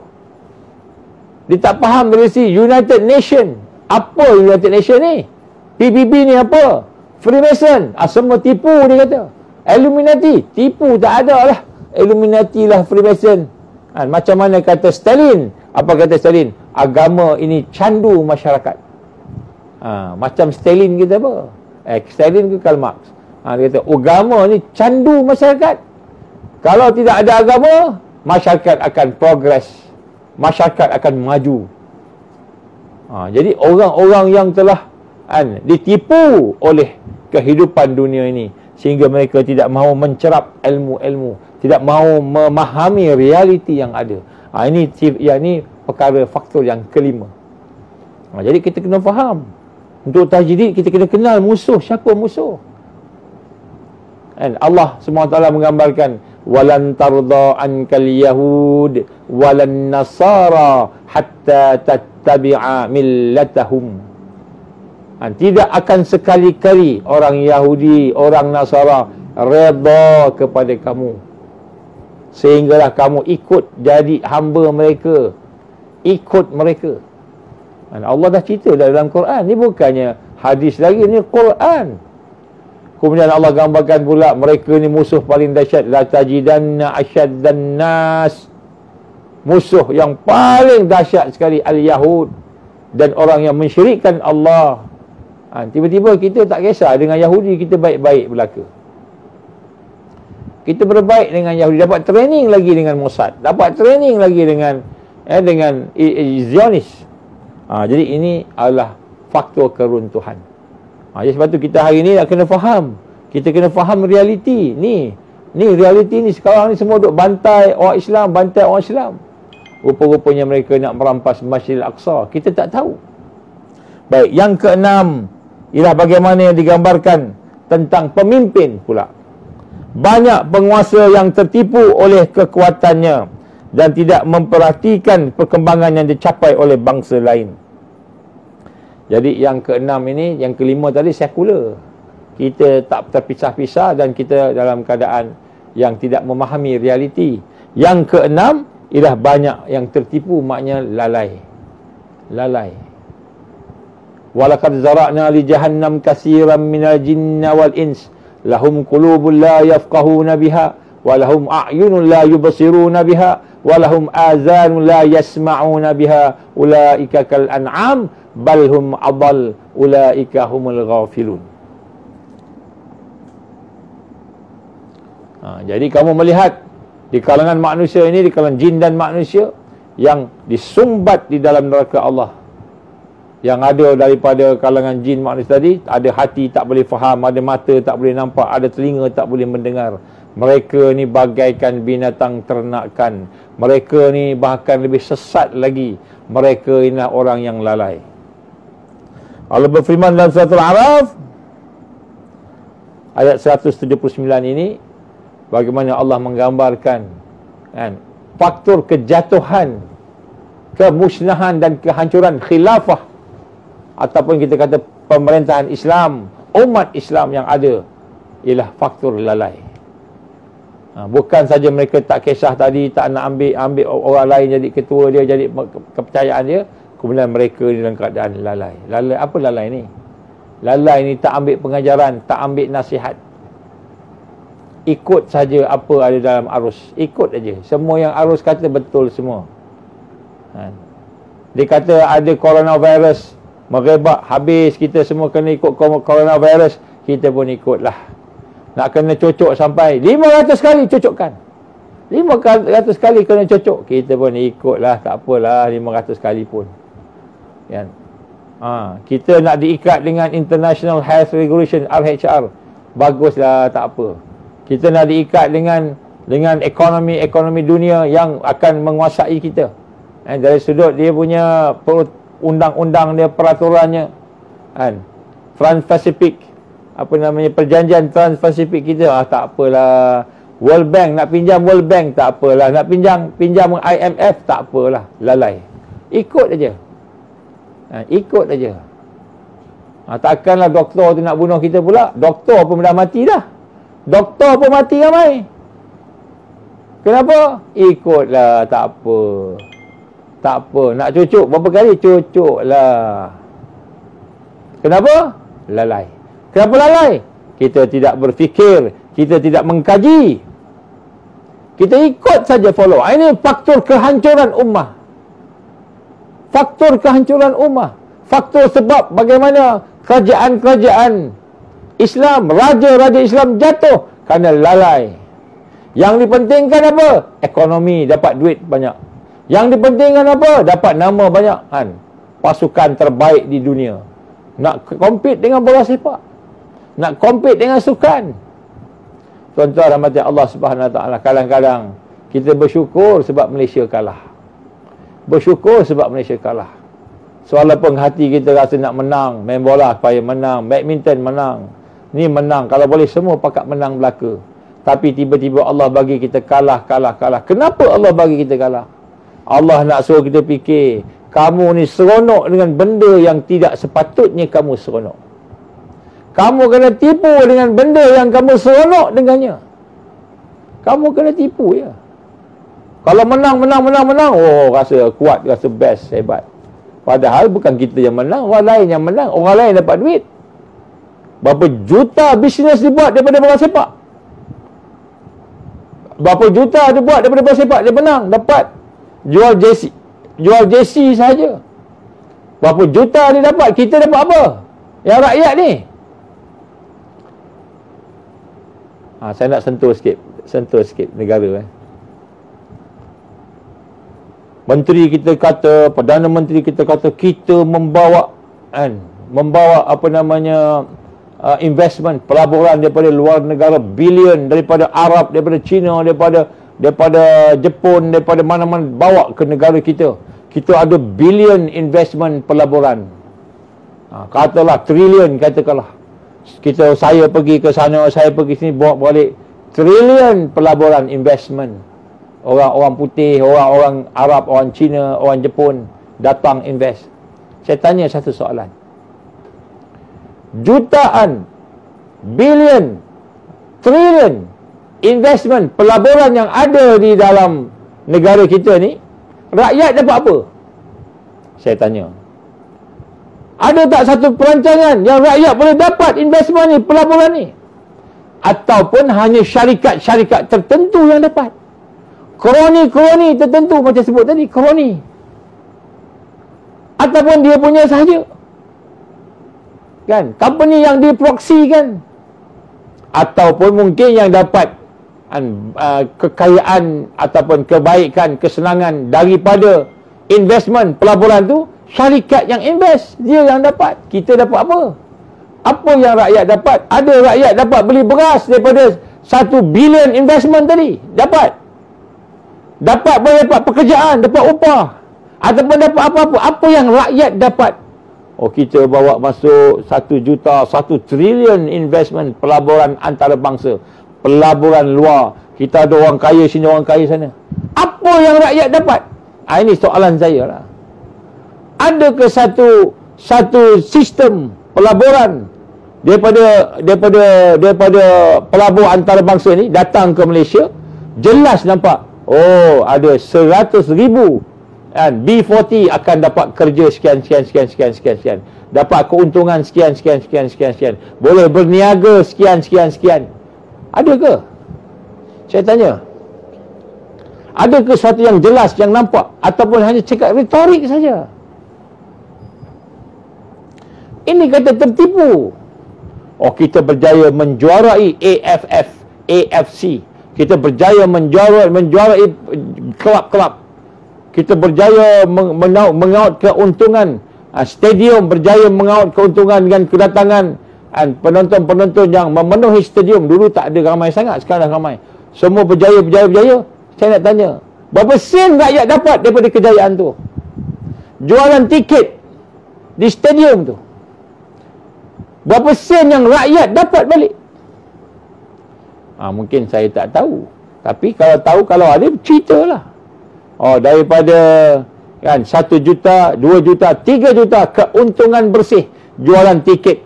Dia tak faham realiti United Nation. Apa United Nation ni? PBB ni apa? Freemason. Semua tipu, dia kata. Illuminati. Tipu tak ada lah. Illuminati lah Freemason. Macam mana kata Stalin? Apa kata Stalin? Agama ini candu masyarakat. Macam Stalin kita apa? Stalin ke Karl Marx? Dia kata agama ni candu masyarakat. Kalau tidak ada agama, masyarakat akan progress. Masyarakat akan maju. Jadi orang-orang yang telah ditipu oleh kehidupan dunia ini, sehingga mereka tidak mahu mencerap ilmu-ilmu, tidak mahu memahami realiti yang ada. Ini perkara faktor yang kelima. Jadi kita kena faham. Untuk tajdid kita kena kenal musuh. Siapa musuh? Allah SWT menggambarkan, walan tarda ankal yahud walan nasara hatta tattabi'a millatahum. Tidak akan sekali-kali orang Yahudi, orang Nasara redha kepada kamu, sehinggalah kamu ikut jadi hamba mereka, ikut mereka. Allah dah cerita dalam Quran. Ni bukannya hadis lagi, ni Quran. Kemudian Allah gambarkan pula mereka ni musuh paling dahsyat. La tajidanna asyaddan nas, musuh yang paling dahsyat sekali al-Yahud, dan orang yang mensyirikkan Allah. Tiba-tiba kita tak kisah dengan Yahudi, kita baik-baik belaka. Kita berbaik dengan Yahudi, dapat training lagi dengan Mossad, dapat training lagi dengan Zionis. Jadi ini adalah faktor keruntuhan. Jadi sebab tu kita hari ni nak kena faham. Kita kena faham realiti ni. Ni realiti ni sekarang ni semua duk bantai orang Islam, bantai orang Islam. Rupa-rupanya mereka nak merampas Masjidil Aqsa. Kita tak tahu. Baik, yang keenam ialah bagaimana yang digambarkan tentang pemimpin pula. Banyak penguasa yang tertipu oleh kekuatannya dan tidak memperhatikan perkembangan yang dicapai oleh bangsa lain. Jadi yang keenam ini, yang kelima tadi sekular. Kita tak terpisah-pisah dan kita dalam keadaan yang tidak memahami realiti. Yang keenam ialah banyak yang tertipu, maknanya lalai. Lalai. Walaqad zara'na li jahannam katsiran minal jinni wal ins lahum qulubun la yafqahuna biha wa lahum a'yunun la yubsiruna biha wa lahum azanun la yasma'una biha ulaika kal an'am bal hum adall ulaika humul ghafilun. Jadi kamu melihat di kalangan manusia ini, di kalangan jin dan manusia yang disumbat di dalam neraka Allah, yang ada daripada kalangan jin manusia tadi, ada hati tak boleh faham, ada mata tak boleh nampak, ada telinga tak boleh mendengar. Mereka ni bagaikan binatang ternakan. Mereka ni bahkan lebih sesat lagi. Mereka inilah orang yang lalai. Allah berfirman dalam surah Al-A'raf ayat 179 ini, bagaimana Allah menggambarkan kan, faktor kejatuhan, kemusnahan dan kehancuran khilafah ataupun kita kata pemerintahan Islam, umat Islam yang ada ialah faktor lalai. Bukan saja mereka tak kisah tadi, tak nak ambil orang lain jadi ketua dia, jadi kepercayaan dia, kemudian mereka dalam keadaan lalai. Lalai apa lalai ni? Lalai ni tak ambil pengajaran, tak ambil nasihat. Ikut saja apa ada dalam arus. Ikut aja. Semua yang arus kata betul semua. Dia kata ada coronavirus merebak, habis kita semua kena ikut coronavirus, kita pun ikutlah. Nak kena cocok sampai 500 kali cocokkan. 500 kali kena cocok, kita pun ikutlah, tak apalah 500 kali pun. Kan? Kita nak diikat dengan International Health Regulation, RHR, baguslah, tak apa. Kita nak diikat dengan ekonomi dunia yang akan menguasai kita. Dari sudut dia punya undang-undang dia, peraturannya, kan? Trans-Pacific, perjanjian Trans-Pacific kita, tak apalah. World Bank, nak pinjam World Bank, tak apalah. Nak pinjam IMF, tak apalah. Lalai. Ikut aja. Ikut aja. Takkanlah doktor tu nak bunuh kita pula. Doktor pun dah mati dah. Doktor pun mati ramai. Kenapa? Ikutlah, tak apa. Tak apa. Nak cucuk berapa kali? Cucuklah. Kenapa? Lalai. Kenapa lalai? Kita tidak berfikir, kita tidak mengkaji. Kita ikut saja, follow. Ini faktor kehancuran ummah. Faktor kehancuran ummah. Faktor sebab bagaimana kerajaan-kerajaan Islam, raja-raja Islam jatuh kerana lalai. Yang dipentingkan apa? Ekonomi, dapat duit banyak. Yang dipentingkan apa? Dapat nama banyak, kan? Pasukan terbaik di dunia. Nak compete dengan bola sepak. Nak compete dengan sukan. Tuan-tuan rahmati Allah Subhanahu Wa Taala, kadang-kadang kita bersyukur sebab Malaysia kalah. Bersyukur sebab Malaysia kalah. Walaupun hati kita rasa nak menang, main bola supaya menang, badminton menang, ni menang, kalau boleh semua pakat menang belaka. Tapi tiba-tiba Allah bagi kita kalah. Kenapa Allah bagi kita kalah? Allah nak suruh kita fikir, kamu ni seronok dengan benda yang tidak sepatutnya kamu seronok. Kamu kena tipu dengan benda yang kamu seronok dengannya. Kamu kena tipu ya. Kalau menang, oh rasa kuat, rasa best, hebat. Padahal bukan kita yang menang, orang lain yang menang. Orang lain dapat duit. Berapa juta bisnes dibuat daripada bola sepak. Berapa juta dia buat daripada bola sepak, dia menang, dapat. Jual jersey saja. Berapa juta dia dapat, kita dapat apa? Yang rakyat ni. Saya nak sentuh sikit negara. Menteri kita kata, Perdana Menteri kita kata, kita membawa investment, pelaburan daripada luar negara, bilion daripada Arab, daripada China, daripada Jepun, daripada mana-mana, bawa ke negara kita. Kita ada bilion investment pelaburan. Katalah trilion, katakanlah. Saya pergi ke sana, saya pergi sini, bawa balik trilion pelaburan investment. Orang-orang putih, orang-orang Arab, orang Cina, orang Jepun datang invest. Saya tanya satu soalan. Jutaan, bilion, trilion investment pelaburan yang ada di dalam negara kita ni, rakyat dapat apa? Saya tanya. Ada tak satu perancangan yang rakyat boleh dapat investment ni, pelaburan ni? Ataupun hanya syarikat-syarikat tertentu yang dapat? Kroni-kroni tertentu, macam sebut tadi, kroni. Ataupun dia punya sahaja. Kan? Company yang diproksi kan? Ataupun mungkin yang dapat kekayaan ataupun kebaikan, kesenangan daripada investment pelaburan tu, syarikat yang invest, dia yang dapat. Kita dapat apa? Apa yang rakyat dapat? Ada rakyat dapat beli beras daripada 1 bilion investment tadi. Dapat boleh dapat pekerjaan, dapat upah, ataupun dapat apa-apa. Apa yang rakyat dapat? Oh, kita bawa masuk 1 juta, 1 trilion investment pelaburan antarabangsa, pelaburan luar. Kita ada orang kaya sini, orang kaya sana. Apa yang rakyat dapat? Ini soalan saya lah. Adakah satu sistem pelaburan daripada pelabur antarabangsa ni datang ke Malaysia, jelas nampak, oh, ada 100,000 B40 akan dapat kerja sekian. Dapat keuntungan sekian. Boleh berniaga sekian. Ada ke? Saya tanya. Ada ke sesuatu yang jelas, yang nampak, ataupun hanya cakap retorik saja? Ini kata tertipu. Oh, kita berjaya menjuarai AFC. Kita berjaya menjuarai kelab-kelab. Kita berjaya mengaut keuntungan. Stadium berjaya mengaut keuntungan dengan kedatangan penonton-penonton yang memenuhi stadium. Dulu tak ada ramai sangat, sekarang dah ramai. Semua berjaya. Saya nak tanya, berapa sen rakyat dapat daripada kejayaan tu? Jualan tiket di stadium tu, berapa sen yang rakyat dapat balik? Mungkin saya tak tahu. Tapi kalau tahu, kalau ada, ceritalah. Oh, daripada 1 juta, 2 juta, 3 juta keuntungan bersih jualan tiket,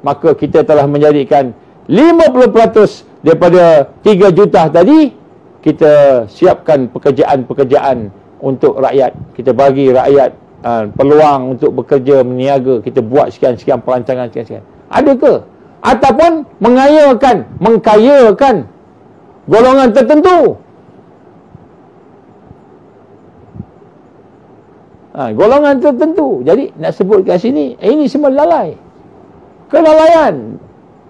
maka kita telah menjadikan 50% daripada 3 juta tadi. Kita siapkan pekerjaan-pekerjaan untuk rakyat. Kita bagi rakyat peluang untuk bekerja, meniaga. Kita buat sekian-sekian perancangan sekian-sekian. Ada ke? Ataupun mengkayakan golongan tertentu. Golongan tertentu. Jadi nak sebut kat sini, ini semua lalai. Kelalaian.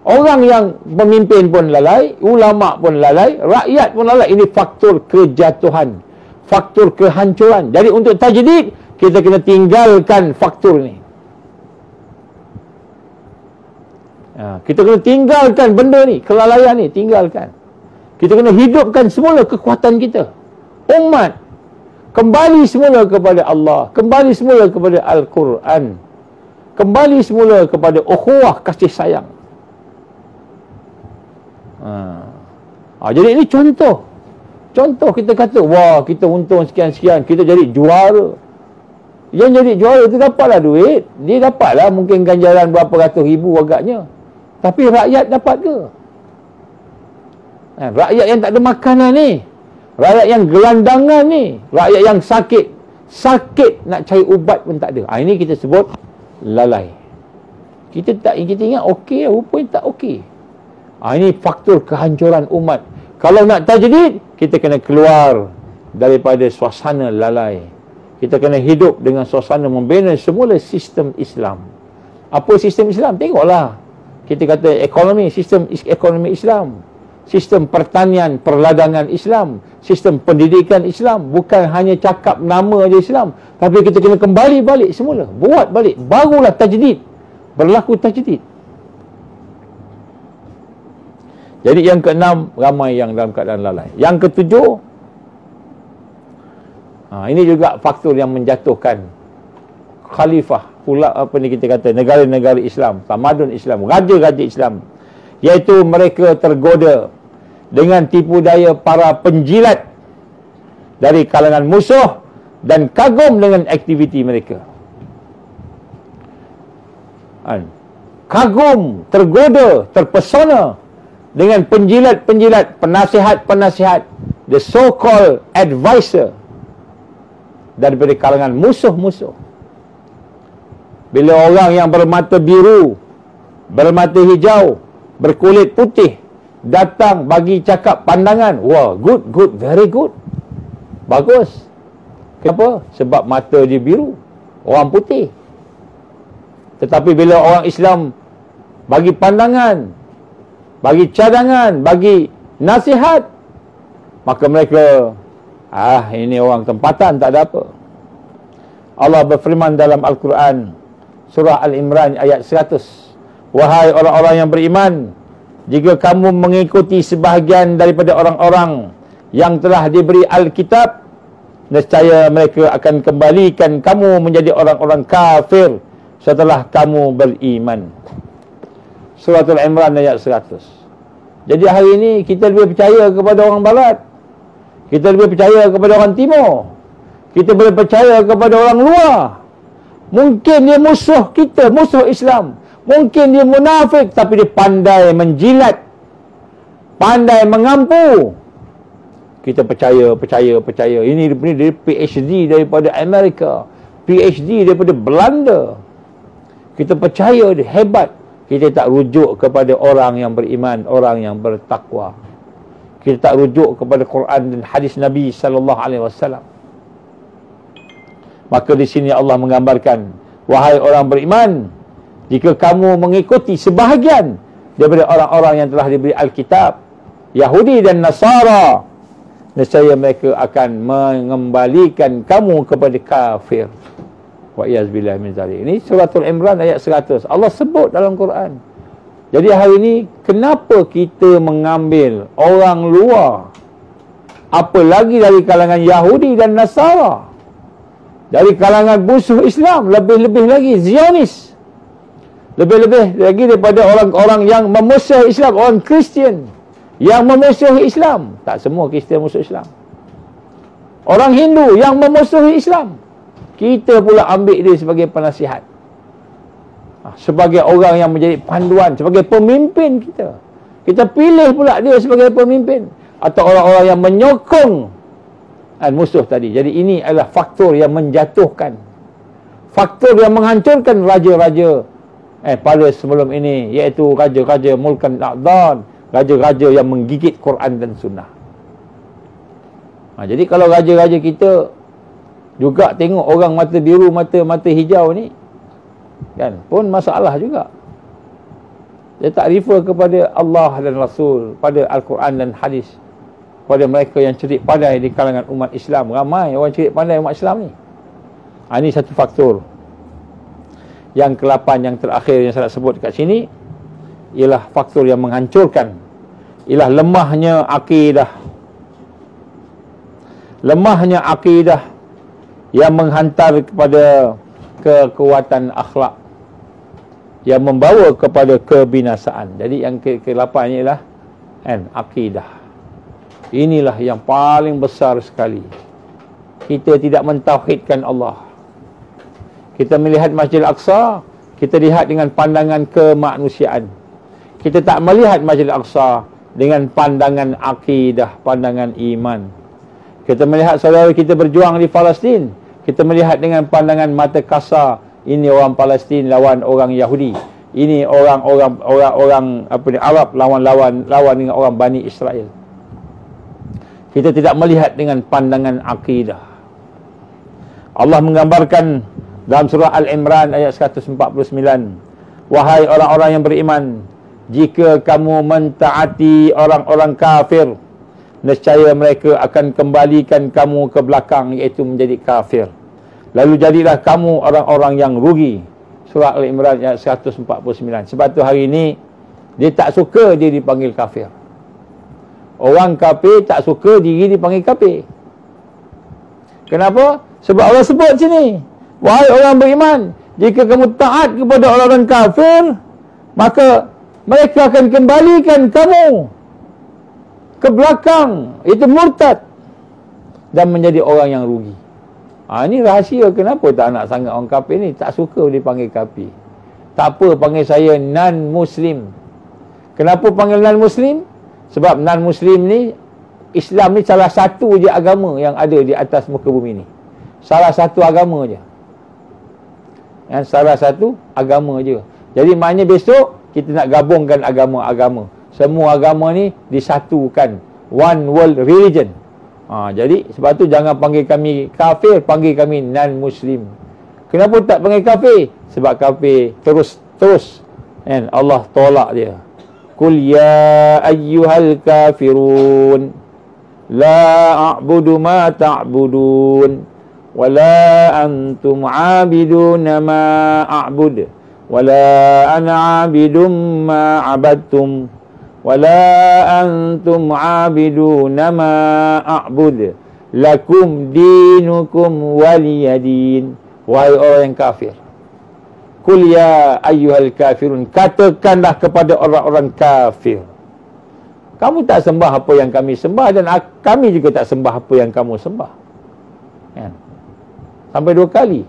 Orang yang memimpin pun lalai, ulama pun lalai, rakyat pun lalai. Ini faktor kejatuhan, faktor kehancuran. Jadi untuk tajdid, kita kena tinggalkan faktor ni. Kita kena tinggalkan benda ni, kelalaian ni, tinggalkan. Kita kena hidupkan semula kekuatan kita. Umat kembali semula kepada Allah, kembali semula kepada Al-Quran, kembali semula kepada ukhuwah, kasih sayang. Jadi ini contoh kita kata, wah, kita untung sekian-sekian, kita jadi juara. Yang jadi juara itu dapatlah duit, dia dapatlah mungkin ganjaran berapa ratus ribu agaknya. Tapi rakyat dapat ke? Rakyat yang tak ada makanan ni, rakyat yang gelandangan ni, rakyat yang sakit nak cari ubat pun tak ada. Ini kita sebut lalai. Kita ingat okey, rupanya tak okey. Ini faktor kehancuran umat. Kalau nak tajdid, kita kena keluar daripada suasana lalai. Kita kena hidup dengan suasana membina semula sistem Islam. Apa sistem Islam? Tengoklah. Kita kata ekonomi, sistem ekonomi Islam. Sistem pertanian, perladangan Islam. Sistem pendidikan Islam. Bukan hanya cakap nama je Islam. Tapi kita kena kembali balik semula. Buat balik. Barulah tajdid. Berlaku tajdid. Jadi yang keenam, ramai yang dalam keadaan lalai. Yang ketujuh, ini juga faktor yang menjatuhkan khalifah, pula apa ni kita kata, negara-negara Islam, tamadun Islam, raja-raja Islam. Iaitu mereka tergoda dengan tipu daya para penjilat dari kalangan musuh dan kagum dengan aktiviti mereka. Kagum, tergoda, terpesona dengan penjilat-penjilat, penasihat-penasihat, the so-called advisor daripada kalangan musuh-musuh. Bila orang yang bermata biru, bermata hijau, berkulit putih datang bagi cakap pandangan, wah, good, very good, bagus. Kenapa? Sebab mata dia biru, orang putih. Tetapi bila orang Islam bagi pandangan, bagi cadangan, bagi nasihat, maka mereka, ini orang tempatan, tak ada apa. Allah berfirman dalam Al-Quran, surah Al-Imran ayat 100, wahai orang-orang yang beriman, jika kamu mengikuti sebahagian daripada orang-orang yang telah diberi Alkitab, nescaya mereka akan kembalikan kamu menjadi orang-orang kafir setelah kamu beriman. Surah Al-Imran ayat 100. Jadi hari ini kita lebih percaya kepada orang barat, kita lebih percaya kepada orang timur, kita boleh percaya kepada orang luar. Mungkin dia musuh kita, musuh Islam, mungkin dia munafik, tapi dia pandai menjilat, pandai mengampu. Kita percaya. Ini dia PhD daripada Amerika, PhD daripada Belanda. Kita percaya dia hebat. Kita tak rujuk kepada orang yang beriman, orang yang bertakwa. Kita tak rujuk kepada Quran dan hadis Nabi sallallahu alaihi wasallam. Maka di sini Allah menggambarkan, wahai orang beriman, jika kamu mengikuti sebahagian daripada orang-orang yang telah diberi Alkitab, Yahudi dan Nasara, nescaya mereka akan mengembalikan kamu kepada kafir. Wa iyazbillah min zalik. Ini suratul Imran ayat 100. Allah sebut dalam Quran. Jadi hari ini kenapa kita mengambil orang luar, apalagi dari kalangan Yahudi dan Nasara, dari kalangan musuh Islam, lebih-lebih lagi Zionis, lebih-lebih lagi daripada orang-orang yang memusuh Islam, orang Kristian yang memusuh Islam. Tak semua Kristian musuh Islam. Orang Hindu yang memusuhi Islam, kita pula ambil dia sebagai penasihat, sebagai orang yang menjadi panduan, sebagai pemimpin kita. Kita pilih pula dia sebagai pemimpin, atau orang-orang yang menyokong musuh tadi. Jadi ini adalah faktor yang menjatuhkan, faktor yang menghancurkan raja-raja pada sebelum ini, iaitu raja-raja Mulkan A'dan, raja-raja yang menggigit Quran dan Sunnah. Jadi kalau raja-raja kita juga tengok orang mata biru, mata hijau ni, kan, pun masalah juga. Dia tak refer kepada Allah dan Rasul, pada Al-Quran dan hadis, pada mereka yang cerdik pandai di kalangan umat Islam. Ramai orang cerdik pandai umat Islam ni. Ini satu faktor. Yang ke-8, yang terakhir yang saya nak sebut dekat sini, ialah faktor yang menghancurkan, ialah lemahnya akidah. Lemahnya akidah yang menghantar kepada kekuatan akhlak, yang membawa kepada kebinasaan. Jadi yang ke-8 ni ialah akidah. Inilah yang paling besar sekali. Kita tidak mentauhidkan Allah. Kita melihat Masjid Al-Aqsa, kita lihat dengan pandangan kemanusiaan. Kita tak melihat Masjid Al-Aqsa dengan pandangan akidah, pandangan iman. Kita melihat saudara kita berjuang di Palestin, kita melihat dengan pandangan mata kasar. Ini orang Palestin lawan orang Yahudi. Ini orang Arab lawan dengan orang Bani Israel. Kita tidak melihat dengan pandangan akidah. Allah menggambarkan dalam surah Al-Imran ayat 149, wahai orang-orang yang beriman, jika kamu mentaati orang-orang kafir, nescaya mereka akan kembalikan kamu ke belakang, iaitu menjadi kafir. Lalu jadilah kamu orang-orang yang rugi. Surah Al-Imran ayat 149. Sebab tu hari ini dia tak suka dia dipanggil kafir. Orang kafir tak suka diri dipanggil kafir. Kenapa? Sebab Allah sebut sini, wahai orang beriman, jika kamu taat kepada orang-orang kafir, maka mereka akan kembalikan kamu ke belakang, itu murtad, dan menjadi orang yang rugi. Ini rahsia kenapa tak nak sangat orang kafir ni, tak suka dipanggil kafir. Tak apa, panggil saya non-Muslim. Kenapa panggil non-Muslim? Sebab non-Muslim ni, Islam ni salah satu je agama yang ada di atas muka bumi ni. Salah satu agama je. Salah satu agama je. Jadi maknanya besok kita nak gabungkan agama-agama. Semua agama ni disatukan. One world religion. Jadi sebab tu jangan panggil kami kafir, panggil kami non-Muslim. Kenapa tak panggil kafir? Sebab kafir terus Allah tolak dia. Qul ya ayyuhal kafirun la a'budu ma ta'budun wa la antum 'abiduna ma a'bud wa la ana 'abidum ma 'abadtum wala antum 'abiduna ma a'bud lakum dinukum waliyadin. Wahai orang yang kafir, qul ya ayyuhal kafirun, katakanlah kepada orang-orang kafir, kamu tak sembah apa yang kami sembah, dan kami juga tak sembah apa yang kamu sembah. Kan? Sampai 2 kali.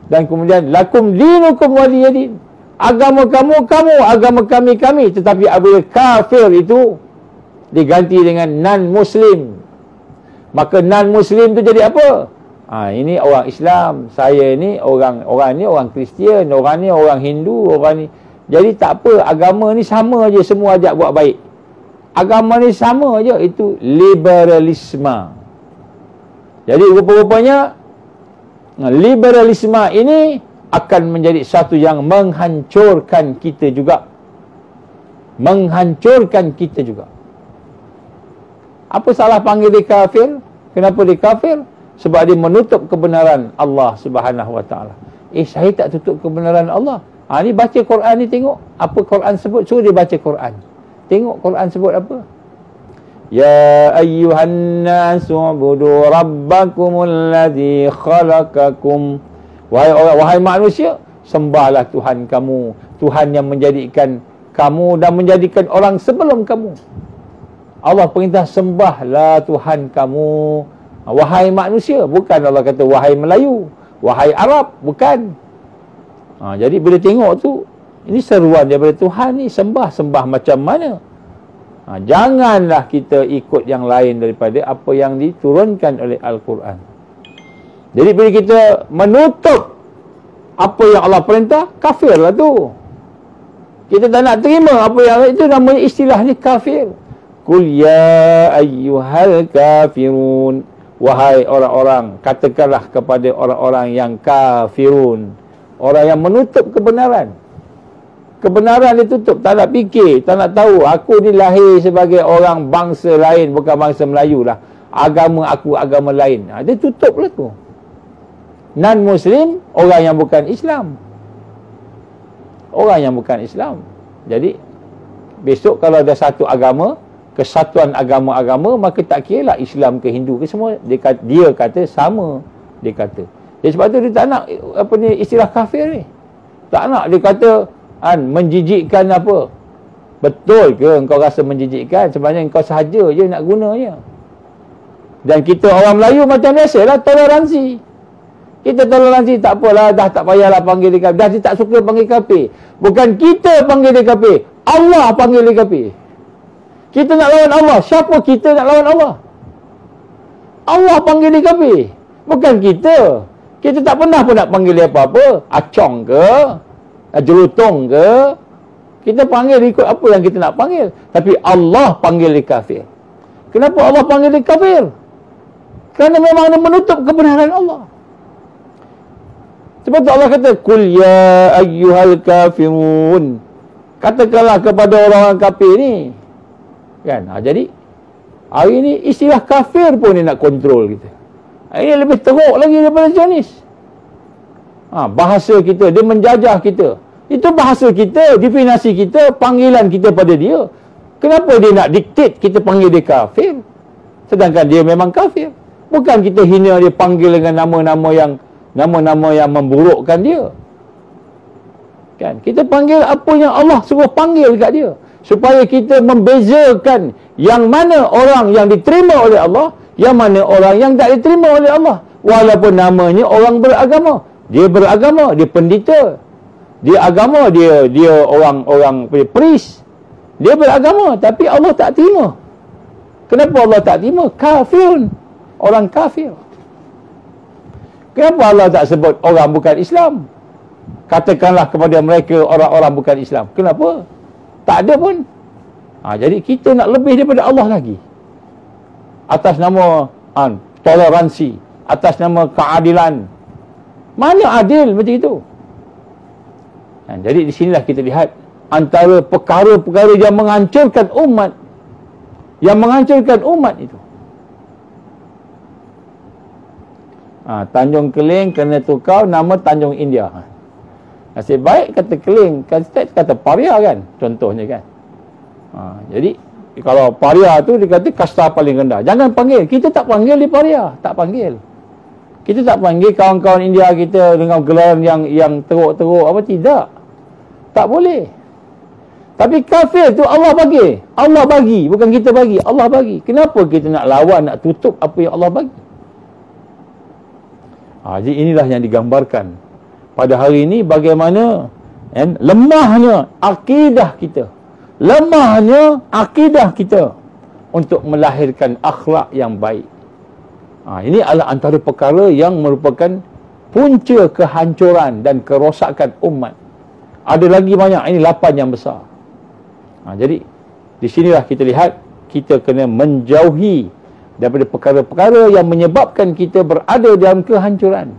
Dan kemudian lakum dinukum waliyadin, agama kamu, agama kami. Tetapi apabila kafir itu diganti dengan non-Muslim, maka non-Muslim itu jadi apa? Ini orang Islam, saya ni orang ni orang Kristian, orang ni orang Hindu, orang ni. Jadi tak apa, agama ni sama je, semua ajak buat baik. Agama ni sama je, itu liberalisme. Jadi rupa-rupanya liberalisme ini akan menjadi satu yang menghancurkan kita juga. Menghancurkan kita juga. Apa salah panggil dia kafir? Kenapa dia kafir? Sebab dia menutup kebenaran Allah Subhanahu Wa Taala. Saya tak tutup kebenaran Allah. Ni baca Quran ni, tengok apa Quran sebut, suruh dia baca Quran. Tengok Quran sebut apa. Ya ayyuhan nasu ubudu rabbakumul ladzi khalaqakum. Wahai manusia, sembahlah Tuhan kamu, Tuhan yang menjadikan kamu dan menjadikan orang sebelum kamu. Allah perintah sembahlah Tuhan kamu, wahai manusia. Bukan Allah kata wahai Melayu, wahai Arab, bukan. Jadi bila tengok tu, ini seruan daripada Tuhan ni, sembah macam mana? Janganlah kita ikut yang lain daripada apa yang diturunkan oleh Al-Quran. Jadi bila kita menutup apa yang Allah perintah, kafirlah tu. Kita tak nak terima apa yang itu, namanya istilahnya kafir. Qul ya ayyuhal kafirun, wahai orang-orang, katakanlah kepada orang-orang yang kafirun, orang yang menutup kebenaran. Kebenaran ditutup, tak nak fikir, tak nak tahu. Aku ni lahir sebagai orang bangsa lain, bukan bangsa Melayu lah. Agama aku agama lain. Dia tutup lah tu. Non-Muslim, orang yang bukan Islam. Orang yang bukan Islam. Jadi besok kalau ada satu agama, kesatuan agama-agama, maka tak kira lah Islam ke Hindu ke semua, dia kata sama. Dia kata. Jadi sebab tu dia tak nak apa ni istilah kafir ni. Tak nak dia kata menjijikkan apa. Betul ke engkau rasa menjijikkan? Sebenarnya engkau sahaja je nak gunanya. Dan kita orang Melayu macam biasalah, toleransi. Kita toleransi, tak apalah, dah tak payahlah panggil dia kafir. Dah dia tak suka panggil kafir. Bukan kita panggil dia kafir, Allah panggil dia kafir. Kita nak lawan Allah. Siapa kita nak lawan Allah? Allah panggil dia kafir, bukan kita. Kita tak pernah pun nak panggil dia apa-apa. Acong ke, jelutong ke. Kita panggil ikut apa yang kita nak panggil. Tapi Allah panggil dia kafir. Kenapa Allah panggil dia kafir? Kerana memang dia menutup kebenaran Allah. Sebab tu Allah kata, Qul ya ayyuhal kafirun, katakanlah kepada orang-orang kafir ni. Kan? Jadi hari ni istilah kafir pun dia nak kontrol kita. Ini lebih teruk lagi daripada Zionis. Bahasa kita, dia menjajah kita. Itu bahasa kita, definisi kita, panggilan kita pada dia. Kenapa dia nak diktat kita panggil dia kafir? Sedangkan dia memang kafir. Bukan kita hina dia, panggil dengan nama-nama yang memburukkan dia. Kan? Kita panggil apa yang Allah suruh panggil kat dia. Supaya kita membezakan yang mana orang yang diterima oleh Allah, yang mana orang yang tak diterima oleh Allah. Walaupun namanya orang beragama. Dia beragama, dia pendeta. Dia agama, dia orang priest. Dia beragama, tapi Allah tak terima. Kenapa Allah tak terima? Kafirun. Orang kafir. Kenapa Allah tak sebut orang bukan Islam? Katakanlah kepada mereka orang-orang bukan Islam. Kenapa? Tak ada pun. Jadi kita nak lebih daripada Allah lagi. Atas nama toleransi, atas nama keadilan. Mana adil macam itu? Jadi di sinilah kita lihat antara perkara-perkara yang menghancurkan umat. Yang menghancurkan umat itu. Tanjung Keling kena tukar nama Tanjung India. Nasib baik kata Keling, kata Paria kan, contohnya kan. Jadi kalau paria tu dikata kasta paling rendah. Jangan panggil. Kita tak panggil dia paria. Tak panggil. Kita tak panggil kawan-kawan India kita dengan gelaran yang teruk-teruk apa. Tidak. Tak boleh. Tapi kafir tu Allah bagi. Allah bagi. Bukan kita bagi. Allah bagi. Kenapa kita nak lawan, nak tutup apa yang Allah bagi? Jadi inilah yang digambarkan. Pada hari ini bagaimana lemahnya akidah kita. Lemahnya akidah kita untuk melahirkan akhlak yang baik. Ini adalah antara perkara yang merupakan punca kehancuran dan kerosakan umat. Ada lagi banyak. Ini 8 yang besar. Jadi di sinilah kita lihat kita kena menjauhi daripada perkara-perkara yang menyebabkan kita berada dalam kehancuran.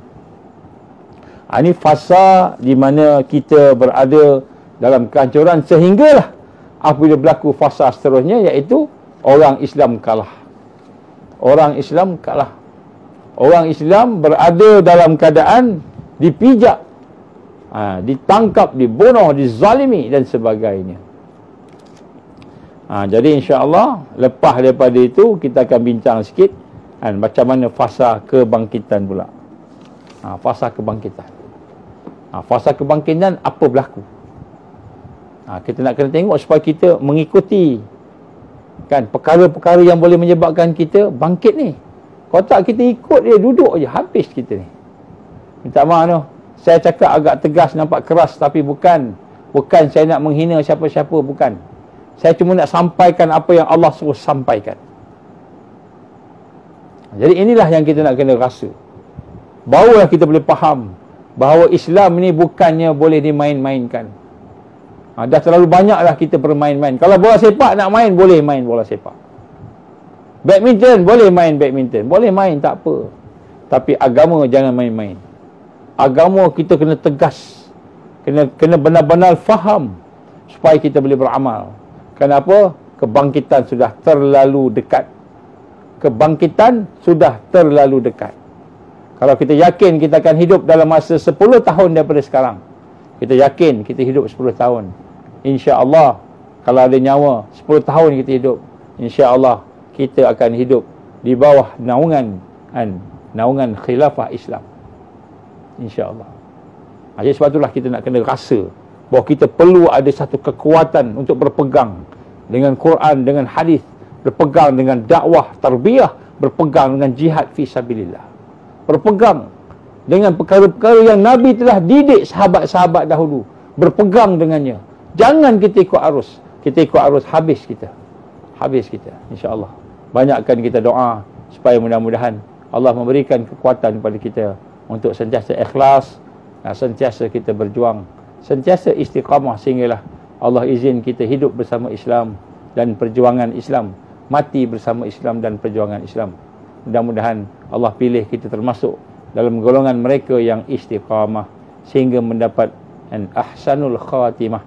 Ini fasa di mana kita berada dalam kehancuran sehinggalah apabila berlaku fasa seterusnya, iaitu orang Islam kalah. Orang Islam kalah. Orang Islam berada dalam keadaan dipijak, ditangkap, dibunuh, dizalimi dan sebagainya. Jadi insya-Allah lepas daripada itu kita akan bincang sikit macam mana fasa kebangkitan pula. Fasa kebangkitan. Fasa kebangkitan apa berlaku? Kita nak kena tengok supaya kita mengikuti perkara-perkara yang boleh menyebabkan kita bangkit ni. Kalau tak kita ikut dia, duduk je, habis kita ni. Minta maaf tu. Saya cakap agak tegas, nampak keras, tapi bukan saya nak menghina siapa-siapa, bukan. Saya cuma nak sampaikan apa yang Allah suruh sampaikan. Jadi inilah yang kita nak kena rasa. Barulah kita boleh faham bahawa Islam ni bukannya boleh dimain-mainkan. Dah terlalu banyaklah kita bermain-main. Kalau bola sepak nak main, boleh main bola sepak. Badminton, boleh main badminton. Boleh main, tak apa. Tapi agama jangan main-main. Agama kita kena tegas. Kena benar-benar faham supaya kita boleh beramal. Kenapa? Kebangkitan sudah terlalu dekat. Kebangkitan sudah terlalu dekat. Kalau kita yakin kita akan hidup dalam masa 10 tahun daripada sekarang, kita yakin kita hidup 10 tahun, insya-Allah kalau ada nyawa 10 tahun kita hidup, insya-Allah kita akan hidup di bawah naungan khilafah Islam, insya-Allah. Jadi sebab itulah kita nak kena rasa bahawa kita perlu ada satu kekuatan untuk berpegang dengan Quran, dengan hadis, berpegang dengan dakwah, tarbiyah, berpegang dengan jihad fi sabilillah, berpegang dengan perkara-perkara yang Nabi telah didik sahabat-sahabat dahulu, berpegang dengannya. Jangan kita ikut arus. Kita ikut arus, habis kita, insya-Allah. Banyakkan kita doa supaya mudah-mudahan Allah memberikan kekuatan kepada kita untuk sentiasa ikhlas, sentiasa kita berjuang, sentiasa istiqamah, sehinggalah Allah izin kita hidup bersama Islam dan perjuangan Islam, mati bersama Islam dan perjuangan Islam. Mudah-mudahan Allah pilih kita termasuk dalam golongan mereka yang istiqamah sehingga mendapat ahsanul khatimah,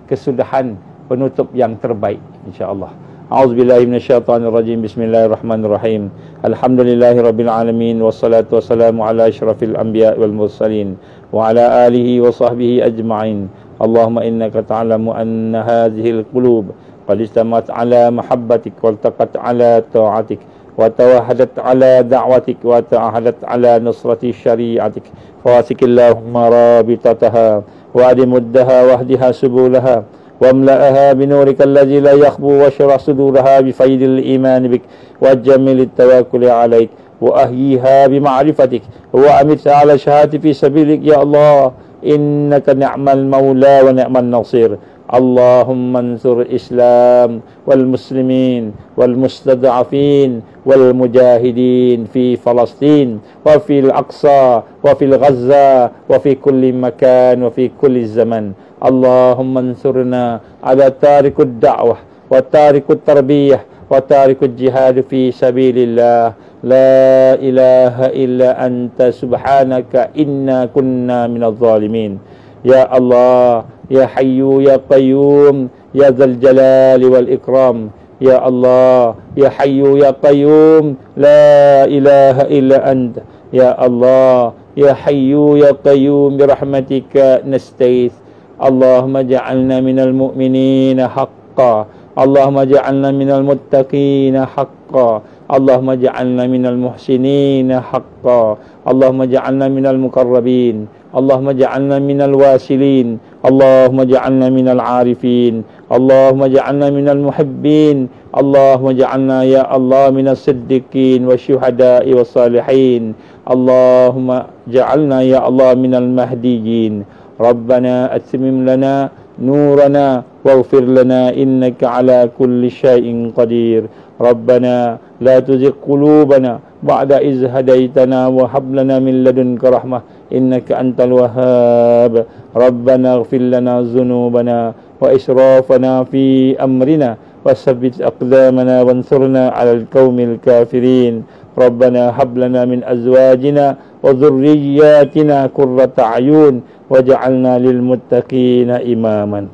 kesudahan penutup yang terbaik, insya-Allah. A'udzubillahi minasyaitonir rajim. Bismillahirrahmanirrahim. Alhamdulillahirabbil alamin wassalatu wassalamu ala asyrafil anbiya wal mursalin wa ala alihi wa sahbihi ajma'in. Allahumma innaka ta'lamu anna hadhihi alqulub qad istamat ala mahabbatik wa iltaqat ala ta'atik wa tawahadat ala da'watik wa ta'ahadat ala nusrati syari'atik. Fawasikillahumma rabitataha wa adimuddaha wahdiha subulaha واملأها بنورك الذي لا يخبو واشرح صدورها بفيض الإيمان بك وجمل التوكل عليك وأحييها بمعرفتك وأمتها على شهادة في سبيلك يا الله إنك نعم المولى ونعم النصير. اللهم انصر الإسلام والمسلمين والمستضعفين والمجاهدين في فلسطين وفي الأقصى وفي الغزة وفي كل مكان وفي كل الزمن. اللهم انصرنا على تارك الدعوة وتارك التربية وتارك الجهاد في سبيل الله. لا إله إلا أنت سبحانك إنا كنا من الظالمين. يا الله يا حي يا قيوم يا ذا الجلال والإكرام. يا الله يا حي يا قيوم لا إله إلا أنت. يا الله يا حي يا قيوم برحمتك نستغيث. اللهم اجعلنا من المؤمنين حقا Allahumma ja'alna minal muttaqina haqqan, Allahumma ja'alna minal muhsinina haqqan, Allahumma ja'alna minal muqarrabin, Allahumma ja'alna minal wasilin, Allahumma ja'alna minal arifin, Allahumma ja'alna minal muhibbin, Allahumma ja'alna ya Allah minas siddiqin wa syuhada'i was salihin, Allahumma ja'alna ya Allah minal mahdiyin. Rabbana atmim lana nurana waghfir lana innaka ala kulli syai'in qadir. Rabbana la tuzigh qulubana ba'da iz hadaitana wa hab lana min ladunka rahmah innaka antal wahhab. Rabbana ighfir lana dhunubana wa israfana fi amrina wa tsabbit aqdamana wansurna 'alal qaumil kafirin. Rabbana hab lana min azwajina wa dhurriyyatina qurrata a'yun waj'alna lil muttaqina imaman.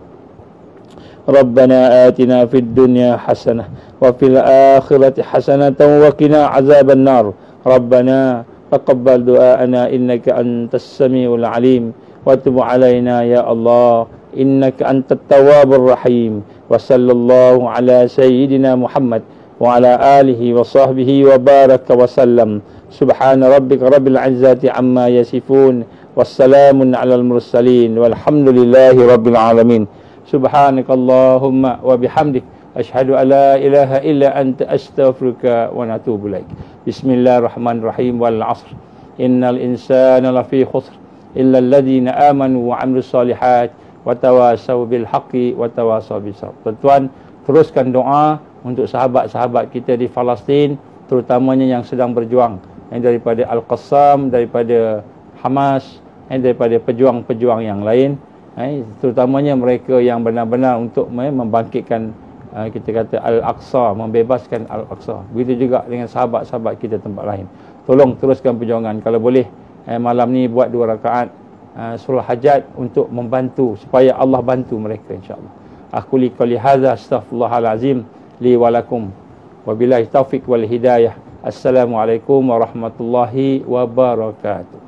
Rabbana atina fid dunya hasanah wa fil akhirati hasanatan wa qina azaban nar. Rabbana taqabbal du'aana innaka antas samiul alim wa tub alaina ya Allah innaka antat tawwabur rahim. Wa sallallahu ala sayyidina Muhammad wa ala alihi wa sahbihi wa baraka wa sallam. Subhana rabbika rabbil izzati amma yasifun wassalamun alal mursalin walhamdulillahi rabbil alamin. Subhanakallahumma wa bihamdik asyhadu an la ilaha illa anta astaghfiruka wa atubu ilaik. Bismillahirrahmanirrahim. Wal 'asr innal insana lafi khusr illa alladhina amanu wa 'amilus solihat wa tawasaw bil haqqi wa tawasaw bis sabr. Tuan, teruskan doa untuk sahabat-sahabat kita di Palestin, terutamanya yang sedang berjuang, yang daripada Al-Qassam, daripada Hamas, daripada pejuang-pejuang yang lain, terutamanya mereka yang benar-benar untuk membangkitkan, kita kata Al-Aqsa, membebaskan Al-Aqsa. Begitu juga dengan sahabat-sahabat kita tempat lain. Tolong teruskan perjuangan. Kalau boleh malam ni buat 2 rakaat surah hajat untuk membantu supaya Allah bantu mereka, insya-Allah. Aku li qouli hadza astaghfirullahalazim li wa lakum wa billahi taufik wal hidayah. Assalamualaikum warahmatullahi wabarakatuh.